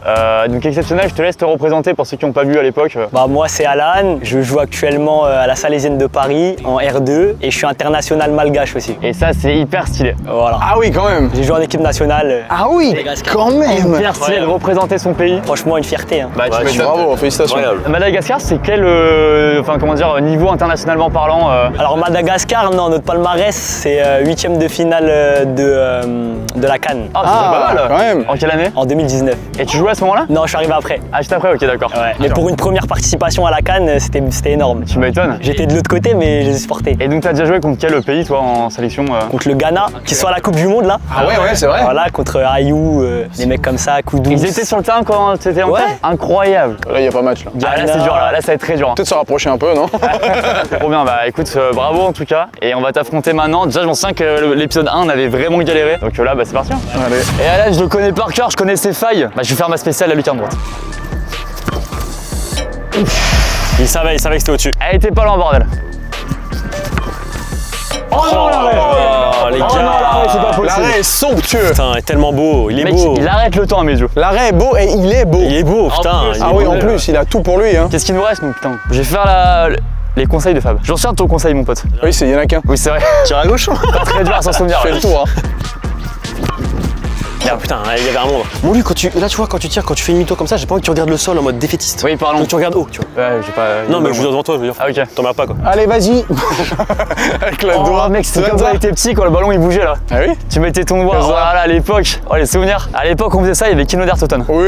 Donc exceptionnel, je te laisse te représenter pour ceux qui n'ont pas vu à l'époque. Bah moi c'est Alan, je joue actuellement à la Salésienne de Paris en R2 et je suis international malgache aussi. Et ça c'est hyper stylé. Voilà. Ah oui, quand même. J'ai joué en équipe nationale. Ah oui, quand même. Hyper stylé de représenter son pays. Franchement une fierté. Hein. Bah, tu m'étonnes. Bravo, félicitations. Madagascar, c'est quel niveau internationalement parlant Alors Madagascar, non, notre palmarès c'est 8ème de finale de la CAN Ah, c'est pas mal. quand même. En quelle année? en 2019. Et tu jouais à ce moment-là? Non, je suis arrivé après. Ah, juste après, ok, d'accord. Ouais. Mais pour une première participation à la CAN, c'était énorme. Tu m'étonnes. J'étais de l'autre côté mais je les ai supportés. Et donc, t'as déjà joué contre quel pays, toi, en sélection Contre le Ghana, qui soit à la Coupe du Monde là. Ah ouais, c'est vrai. Voilà, contre Ayou, des mecs comme ça, Koudous. Ils étaient sur le terrain quand tu étais en Ouais. terre. Incroyable. Là, il n'y a pas match là. Ah, là c'est dur, là ça va être très dur. Peut-être se rapprocher un peu, non? Trop bien, bah écoute, bravo en tout cas. Et on va t'affronter maintenant. Déjà, je m'en souviens que l'épisode 1, on avait vraiment galéré. Donc là, bah c'est parti. Allez. Et Alan, je le connais par cœur, je connais ses failles. Bah je vais faire ma spéciale à lucarne droite. Il savait que c'était au-dessus. Elle était pas loin, bordel. Oh non, l'arrêt! Oh, les gars. Oh non, l'arrêt, c'est pas possible. L'arrêt est somptueux. Putain, il est tellement beau, il est Mec, beau. il arrête le temps à mes yeux. L'arrêt est beau et il est beau. Il est beau, putain. plus, il est Ah oui, beau. en plus, il a tout pour lui. Hein. Qu'est-ce qu'il nous reste, nous, putain? Je vais faire les conseils de Fab. J'en souviens de ton conseil, mon pote. Oui, il y en a qu'un. Oui, c'est vrai. Tire à gauche. Pas très dur à s'en souvenir. Fais ouais. le tour. Hein. Ah, putain, il y avait un monde. Bon, lui, là, tu vois, quand tu tires, quand tu fais une mytho comme ça, j'ai pas envie que tu regardes le sol en mode défaitiste. Oui, pardon. Donc tu regardes haut, tu vois. Ouais, j'ai pas. Non, mais je veux dire devant toi, je veux dire. Ah, ok. T'emmerdes pas, quoi. Allez, vas-y. Avec le Oh, doigt. mec, c'était Tu comme vois quand on était petit, quand le ballon il bougeait là. Ah oui? Tu mettais ton doigt, Comme ça. voilà, à l'époque. Oh, les souvenirs. À l'époque, on faisait ça, il y avait Kino d'Ayrton. Oui,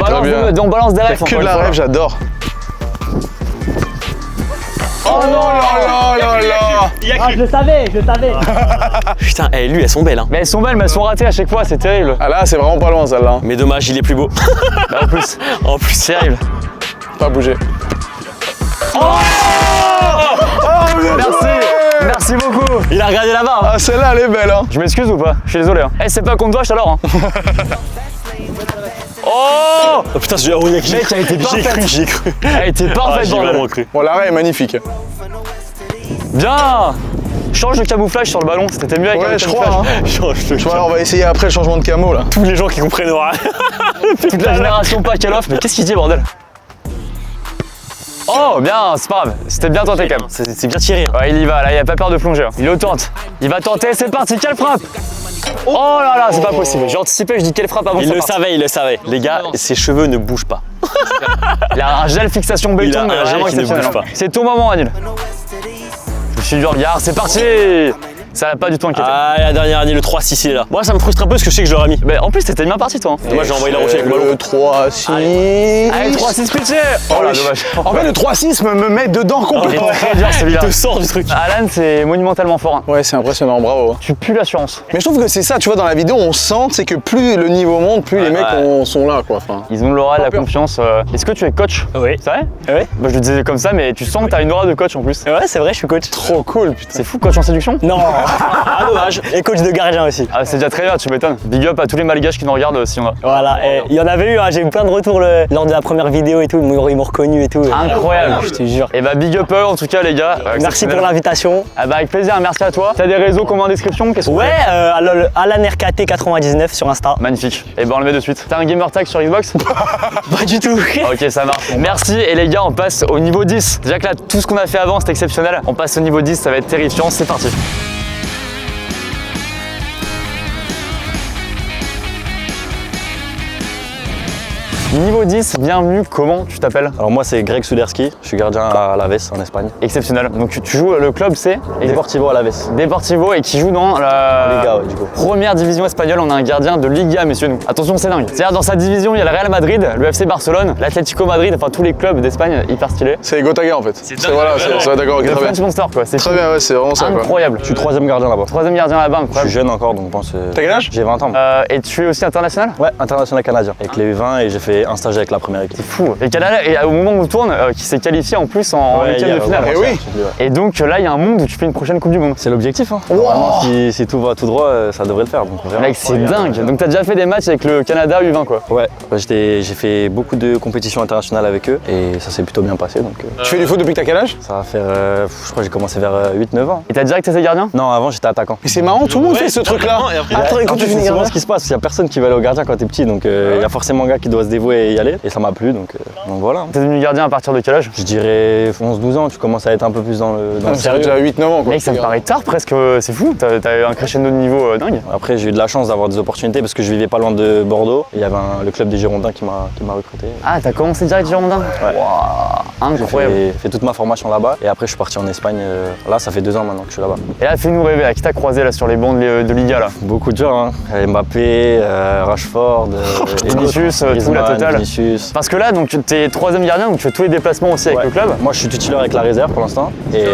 très bien. On balance des rêves. Que de la rêve, j'adore. Oh non, là là là là. Ah, je le savais. Putain, lui, elles sont belles, hein. Mais elles sont belles, mais elles sont ratées à chaque fois, c'est terrible. Ah là, c'est vraiment pas loin celle-là. Mais dommage, il est plus beau. Bah, en plus, C'est terrible. Pas bouger. Merci beaucoup. Il a regardé là-bas. Ah, celle-là, elle est belle. Hein. Je m'excuse ou pas? Je suis désolé. Hein. Eh, c'est pas contre toi, je t'adore. Hein. Oh! Oh putain, j'ai Mec, elle a été parfaite. J'ai cru. Elle était Ah, parfaite, j'ai bordel. vraiment cru. Bon, l'arrêt est magnifique. Bien. Change de camouflage sur le ballon, c'était mieux avec Ouais, le je camouflage. crois. Hein. Je vois, on va essayer après le changement de camo là. Tous les gens qui comprennent rien. Toute la génération pas qu'elle offre, mais qu'est-ce qu'il dit, bordel? Oh, bien, c'est pas grave. C'était bien tenté quand même. C'est bien tiré. Hein. Ouais, il y va, là, il a pas peur de plonger. Il le tente. Il va tenter, c'est parti, quelle frappe! Oh là là, c'est pas possible. J'ai anticipé, je dis quelle frappe avant que Il ça le parte. savait, il le savait. Les gars, ses cheveux ne bougent pas. Il a un gel fixation béton, Il a mais un gel vraiment qui ne exceptionnel. bouge pas. C'est ton moment, Anil. Je suis du regard, c'est parti! Ça va pas du tout inquiéter. Ah, la dernière année, le 3-6, il est là. Moi, ça me frustre un peu parce que je sais que je l'aurais mis. Mais en plus, c'était bien parti, toi. Hein. Dommage, j'ai envoyé la rocher avec le ballon. Le 3-6. Allez, 3-6 pitié! Oh là, dommage. En fait, le 3-6 me met dedans Il complètement. est très dur Il celui-là. te sort du truc. Alan, c'est monumentalement fort. Hein. Ouais, c'est impressionnant, bravo. Tu pues l'assurance. Mais je trouve que c'est ça, tu vois, dans la vidéo, on sent, c'est que plus le niveau monte, plus les mecs sont là, quoi. Enfin, Ils ont l'aura, la peur. confiance. Est-ce que tu es coach? Oui. C'est vrai? Oui. Bah, je le disais comme ça, mais tu sens que t'as une aura de coach en plus. Ouais, c'est vrai, je suis coach. trop cool, putain. C'est fou, coach en séduction? Non. Ah, dommage. Et coach de gardien aussi. Ah, c'est déjà très bien, tu m'étonnes. Big up à tous les malgaches qui nous regardent si on a. Voilà, et il y en avait eu, hein, j'ai eu plein de retours lors de la première vidéo et tout, ils m'ont reconnu et tout. Incroyable. Je te jure. Et bah, big up à eux en tout cas, les gars. Merci pour l'invitation. Ah bah, avec plaisir, merci à toi. T'as des réseaux qu'on met en description? Qu'est-ce qu'on Ouais, fait Alan RKT99 sur Insta. Magnifique. Et ben on le met de suite. T'as un gamer tag sur Xbox? Pas du tout. Ok, ça marche. Merci. Et les gars, on passe au niveau 10. Déjà que là, tout ce qu'on a fait avant, c'était exceptionnel. On passe au niveau 10, ça va être terrifiant. C'est parti. Niveau 10, bienvenue, comment tu t'appelles? Alors moi c'est Greg Suderski, je suis gardien à Alaves en Espagne. Exceptionnel. Donc tu joues, le club c'est? Deportivo Alaves. Deportivo et qui joue dans la Liga, ouais, du coup. première division espagnole. On a un gardien de Liga, messieurs nous. Attention, c'est dingue. C'est-à-dire dans sa division, il y a le Real Madrid, le FC Barcelone, l'Atlético Madrid, enfin tous les clubs d'Espagne hyper stylés. C'est Gotaga en fait. C'est voilà, c'est d'accord, ok, Le très bien. French Monster quoi. C'est Très bien, ouais, c'est vraiment ça, quoi. incroyable. Je suis troisième gardien là-bas. Troisième gardien là-bas, Je suis incroyable. jeune encore donc je pense. T'as quel âge? J'ai 20 ans. Et tu es aussi international? Ouais, international canadien. Avec les U20 et j'ai fait un stage avec la première équipe. C'est fou. Et Canada, et au moment où on tourne, qui s'est qualifié en plus en Ouais, huitième de finale. Eh oui. Et donc là, il y a un monde où tu fais une prochaine Coupe du Monde. C'est l'objectif. Hein. Vraiment, si tout va tout droit, ça devrait le faire. Donc, vraiment. Mec, c'est dingue. Donc t'as déjà fait des matchs avec le Canada U20 quoi. Ouais, j'ai fait beaucoup de compétitions internationales avec eux et ça s'est plutôt bien passé. Donc, Tu fais du foot depuis que t'as quel âge? ça va faire, je crois que j'ai commencé vers 8-9 ans. Et t'as direct été gardien? Non, avant j'étais attaquant. Mais c'est marrant, tout le monde fait ce truc-là. Après, quand En tu fait, finis c'est souvent gardien. ce qui se passe, il y a personne qui va aller au gardien quand t'es petit, donc il y a forcément un gars qui doit se dévouer et y aller, et ça m'a plu, donc voilà. T'es devenu gardien à partir de quel âge? Je dirais 11-12 ans, tu commences à être un peu plus dans le Ça fait sérieux. déjà 8-9 ans, quoi. Mec, ça me paraît tard presque, c'est fou. T'as eu un crescendo de niveau dingue. Après j'ai eu de la chance d'avoir des opportunités parce que je vivais pas loin de Bordeaux, et il y avait le club des Girondins qui m'a recruté. Ah, t'as commencé direct Girondin? Ouais. Waouh, J'ai incroyable. fait toute ma formation là-bas, et après je suis parti en Espagne, là ça fait 2 ans maintenant que je suis là-bas. Et là, fais-nous rêver, à qui t'as croisé là sur les bancs de Liga là? Beaucoup de gens, hein. Mbappé, Rashford, Vinicius, tout la Griezmann, totale. total. Vinicius. Parce que là, donc t'es 3e gardien, donc tu fais tous les déplacements aussi avec le club. Moi, je suis titulaire avec la réserve pour l'instant. Et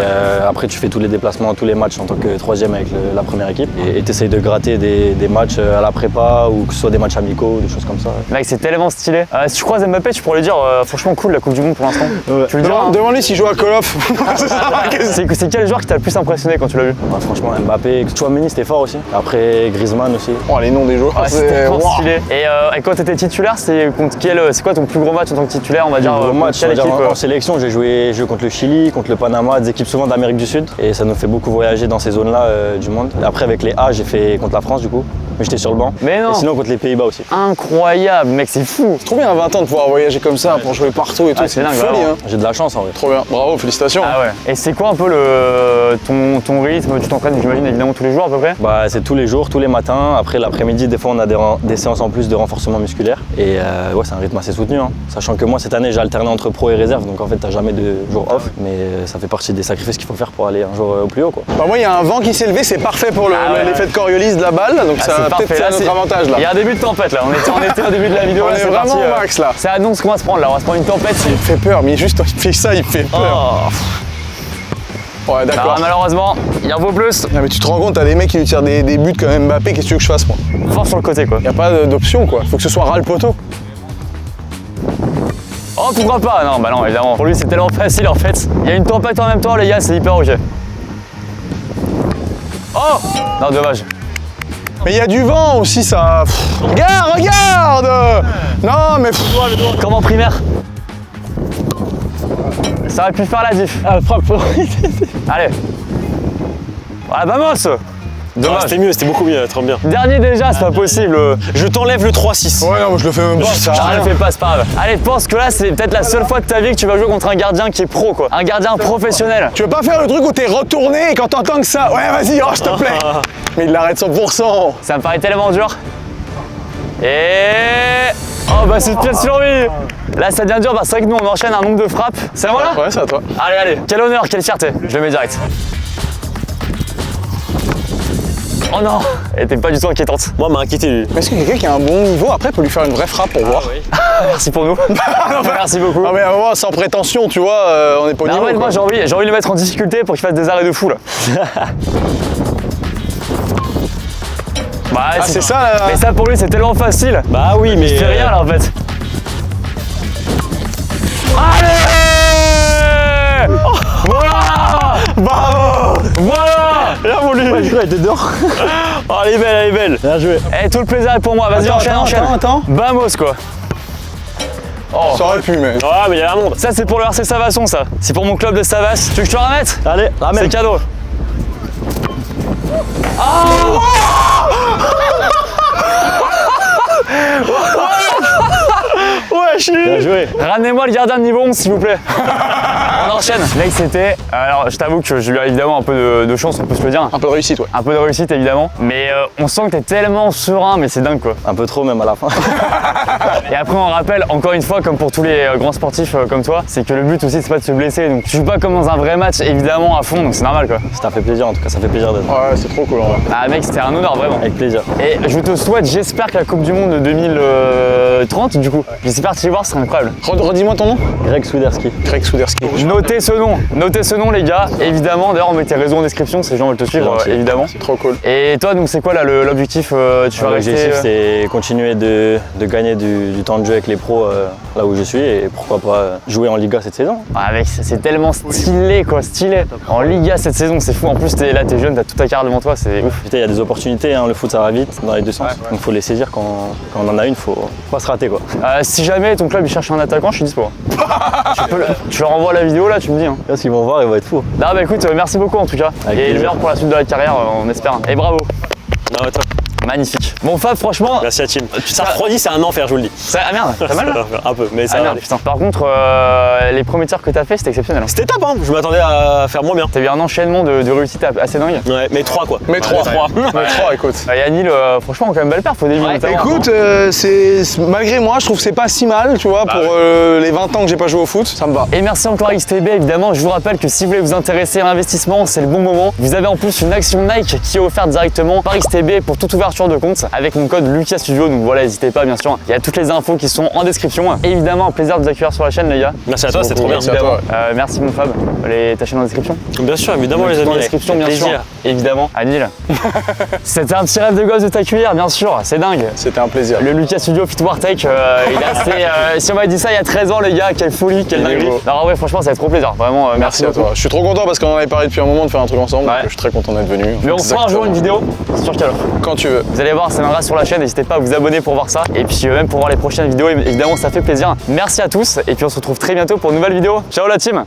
après, tu fais tous les déplacements, tous les matchs en tant que 3e avec la première équipe. Et t'essayes de gratter des matchs à la prépa ou que ce soit des matchs amicaux, des choses comme ça. Mec, c'est tellement stylé. Si tu croises Mbappé, tu pourrais lui dire franchement cool la Coupe du Monde pour l'instant. Tu le diras. Demande-lui s'il joue à Call of. C'est quel joueur qui t'a le plus impressionné quand tu l'as vu? Franchement, Mbappé, Chouameni, c'était fort aussi. Après, Griezmann aussi. Oh, les noms des joueurs, c'est tellement stylé. Et quand t'étais titulaire, c'est quoi ton plus gros match en tant que titulaire, on va dire? Gros match, quelle équipe en sélection, j'ai joué contre le Chili, contre le Panama, des équipes souvent d'Amérique du Sud. Et ça nous fait beaucoup voyager dans ces zones-là du monde. Et après, avec les A, j'ai fait contre la France du coup. Mais j'étais sur le banc. Mais non. Et sinon contre les Pays-Bas aussi. Incroyable, mec, c'est fou. C'est trop bien à 20 ans de pouvoir voyager comme ça pour jouer partout et tout. C'est dingue, folie, hein. J'ai de la chance en vrai. Trop bien, bravo, félicitations. Ah ouais. Et c'est quoi un peu ton rythme? Tu t'entraînes, j'imagine, évidemment tous les jours à peu près? Bah c'est tous les jours, tous les matins. Après l'après-midi, des fois on a des séances en plus de renforcement musculaire. Et ouais, c'est un rythme assez soutenu. Hein. Sachant que moi cette année j'ai alterné entre pro et réserve, donc en fait t'as jamais de jour off. Mais ça fait partie des sacrifices qu'il faut faire pour aller un jour au plus haut quoi. Bah moi il y a un vent qui s'est levé, c'est parfait pour l'effet de Coriolis de la balle. Donc ça peut-être c'est notre avantage là. Il y a un début de tempête là, on était au début de la vidéo. On est vraiment au max là. Ça annonce qu'on va se prendre là, on va se prendre une tempête. Il me fait peur, mais juste il fait ça, il me fait peur. Ouais, d'accord. Ah, malheureusement, il en vaut plus. Non, mais tu te rends compte, t'as des mecs qui lui tirent des buts comme Mbappé, qu'est-ce que tu veux que je fasse moi? Fort sur le côté quoi. Y a pas d'option quoi, faut que ce soit ras le poteau. Oh pourquoi pas? Non bah non évidemment, pour lui c'est tellement facile en fait. Il y a une tempête en même temps les gars, c'est hyper ok. Oh! Non dommage. Mais il y a du vent aussi ça. Regarde! Non mais comme en primaire. Ça aurait pu faire la diff. Ah frappe. Allez. Voilà vamos! Dommage. C'était mieux, c'était beaucoup mieux, trop bien. Dernier déjà, c'est pas possible. Je t'enlève le 3-6. Ouais, non, je le fais même pas. Ça le fais pas, c'est pas grave. Allez, pense que là, c'est peut-être la seule fois de ta vie que tu vas jouer contre un gardien qui est pro, quoi. Un gardien professionnel. Tu veux pas faire le truc où t'es retourné et quand t'entends que ça. Ouais, vas-y, oh, je te plaît. Mais il l'arrête 100%. Ça me paraît tellement dur. Et. Oh, bah, c'est une pièce sur lui. Là, ça devient dur, bah, c'est vrai que nous, on enchaîne un nombre de frappes. C'est à moi là? Ouais, c'est à toi. Allez. Quel honneur, quelle fierté. Je le mets direct. Oh non, elle était pas du tout inquiétante. Moi, m'a inquiété lui. Mais est-ce que quelqu'un qui a un bon niveau après peut lui faire une vraie frappe pour voir? Oui. Merci pour nous. Merci beaucoup. Non mais à un moment, sans prétention, tu vois, on est pas au niveau. Ouais, moi j'ai envie de le mettre en difficulté pour qu'il fasse des arrêts de fou là. Bah, c'est ça là. Mais ça pour lui c'est tellement facile. Bah oui, mais. Il fait rien là en fait. Allez! Voilà! Bravo! Voilà! Bien voulu! Ouais, je crois qu'elle était dehors. Oh, elle est belle, elle est belle. Bien joué. Eh, tout le plaisir est pour moi, vas-y, enchaîne. Attends. Vamos quoi. Oh. Ça aurait pu, mais. Ouais, mais il y a un monde. Ça c'est pour le RC Savasson ça. C'est pour mon club de Savas. Tu veux que je te ramette? Allez, ramène. C'est cadeau. Oh! Ouais, Bien joué. Ramenez-moi le gardien de niveau 11 s'il vous plaît. On enchaîne. Mec c'était... Alors je t'avoue que j'ai eu évidemment un peu de chance, on peut se le dire. Un peu de réussite, ouais. Un peu de réussite évidemment. Mais on sent que t'es tellement serein, mais c'est dingue quoi. Un peu trop même à la fin. Et après on rappelle encore une fois, comme pour tous les grands sportifs comme toi, c'est que le but aussi c'est pas de se blesser. Donc tu joues pas comme dans un vrai match évidemment à fond, donc c'est normal quoi. Ça fait plaisir en tout cas, ça fait plaisir d'être. Ouais, c'est trop cool en vrai. Ah mec c'était un honneur vraiment. Avec plaisir. Et je te souhaite, j'espère que la Coupe du Monde de 2030 du coup, j'espère te y voir, ce serait incroyable. Redis-moi ton nom. Greg Swiderski. Greg Swiderski. Notez ce nom les gars, évidemment, d'ailleurs on met tes réseaux en description si les gens veulent te suivre évidemment. C'est trop cool. Et toi donc c'est quoi là l'objectif? Tu vas rester... L'objectif c'est continuer de gagner du temps de jeu avec les pros là où je suis et pourquoi pas jouer en Liga cette saison. Ah mec c'est tellement stylé quoi, stylé. En Liga cette saison c'est fou, en plus t'es jeune, t'as toute ta carrière devant toi, c'est ouf. Il y a des opportunités, hein. Le foot ça va vite dans les deux sens, donc faut les saisir quand on en a une, faut pas se rater quoi. Si jamais ton club il cherche un attaquant, je suis dispo. Tu leur envoies la vidéo là, tu me dis. Hein. Là, s'ils vont voir, ils vont être fous. Non bah écoute, merci beaucoup en tout cas. Avec et le plaisir. meilleur pour la suite de la carrière, on espère. Et bravo. Non, toi. Magnifique. Bon Fab franchement... Merci à Tim. Ça refroidit, c'est un enfer, je vous le dis. Ah merde, t'as mal là? Un peu, mais ça Ah va. merde, putain. Par contre, les premiers tirs que t'as fait, c'était exceptionnel. Hein. C'était top, hein. Je m'attendais à faire moins bien. T'as eu un enchaînement de réussite assez dingue. Ouais, mais 3 quoi. Mais 3. Écoute. Yannick, franchement, quand même belle perf au début. Écoute, malgré moi, je trouve que c'est pas si mal, tu vois, pour les 20 ans que j'ai pas joué au foot, ça me va. Et merci encore à XTB, évidemment. Je vous rappelle que si vous voulez vous intéresser à l'investissement, c'est le bon moment. Vous avez en plus une action Nike qui est offerte directement par XTB pour toute ouverture ouverture de compte avec mon code Lucas Studio. Donc voilà, n'hésitez pas, bien sûr. Il y a toutes les infos qui sont en description. Et évidemment, un plaisir de vous accueillir sur la chaîne, les gars. Merci à toi, c'est trop bien. Merci mon Fab. Ta chaîne en description. Bien sûr, évidemment, les amis. En description, bien sûr. Évidemment. Anil. C'était un petit rêve de gosse de t'accueillir, bien sûr. C'est dingue. C'était un plaisir. Le Lucas Studio Fit Wartech, il est assez. Si on m'avait dit ça il y a 13 ans, les gars, quelle folie, quelle dinguerie. Alors ouais, franchement, ça fait trop plaisir. Vraiment, merci à toi. Je suis trop content parce qu'on en avait parlé depuis un moment de faire un truc ensemble. Ouais. Donc je suis très content d'être venu. Mais on fera un jour une vidéo sur Call of. Quand tu veux. Vous allez voir, ça viendra sur la chaîne. N'hésitez pas à vous abonner pour voir ça. Et puis même pour voir les prochaines vidéos, évidemment, ça fait plaisir. Merci à tous. Et puis on se retrouve très bientôt pour une nouvelle vidéo. Ciao la team.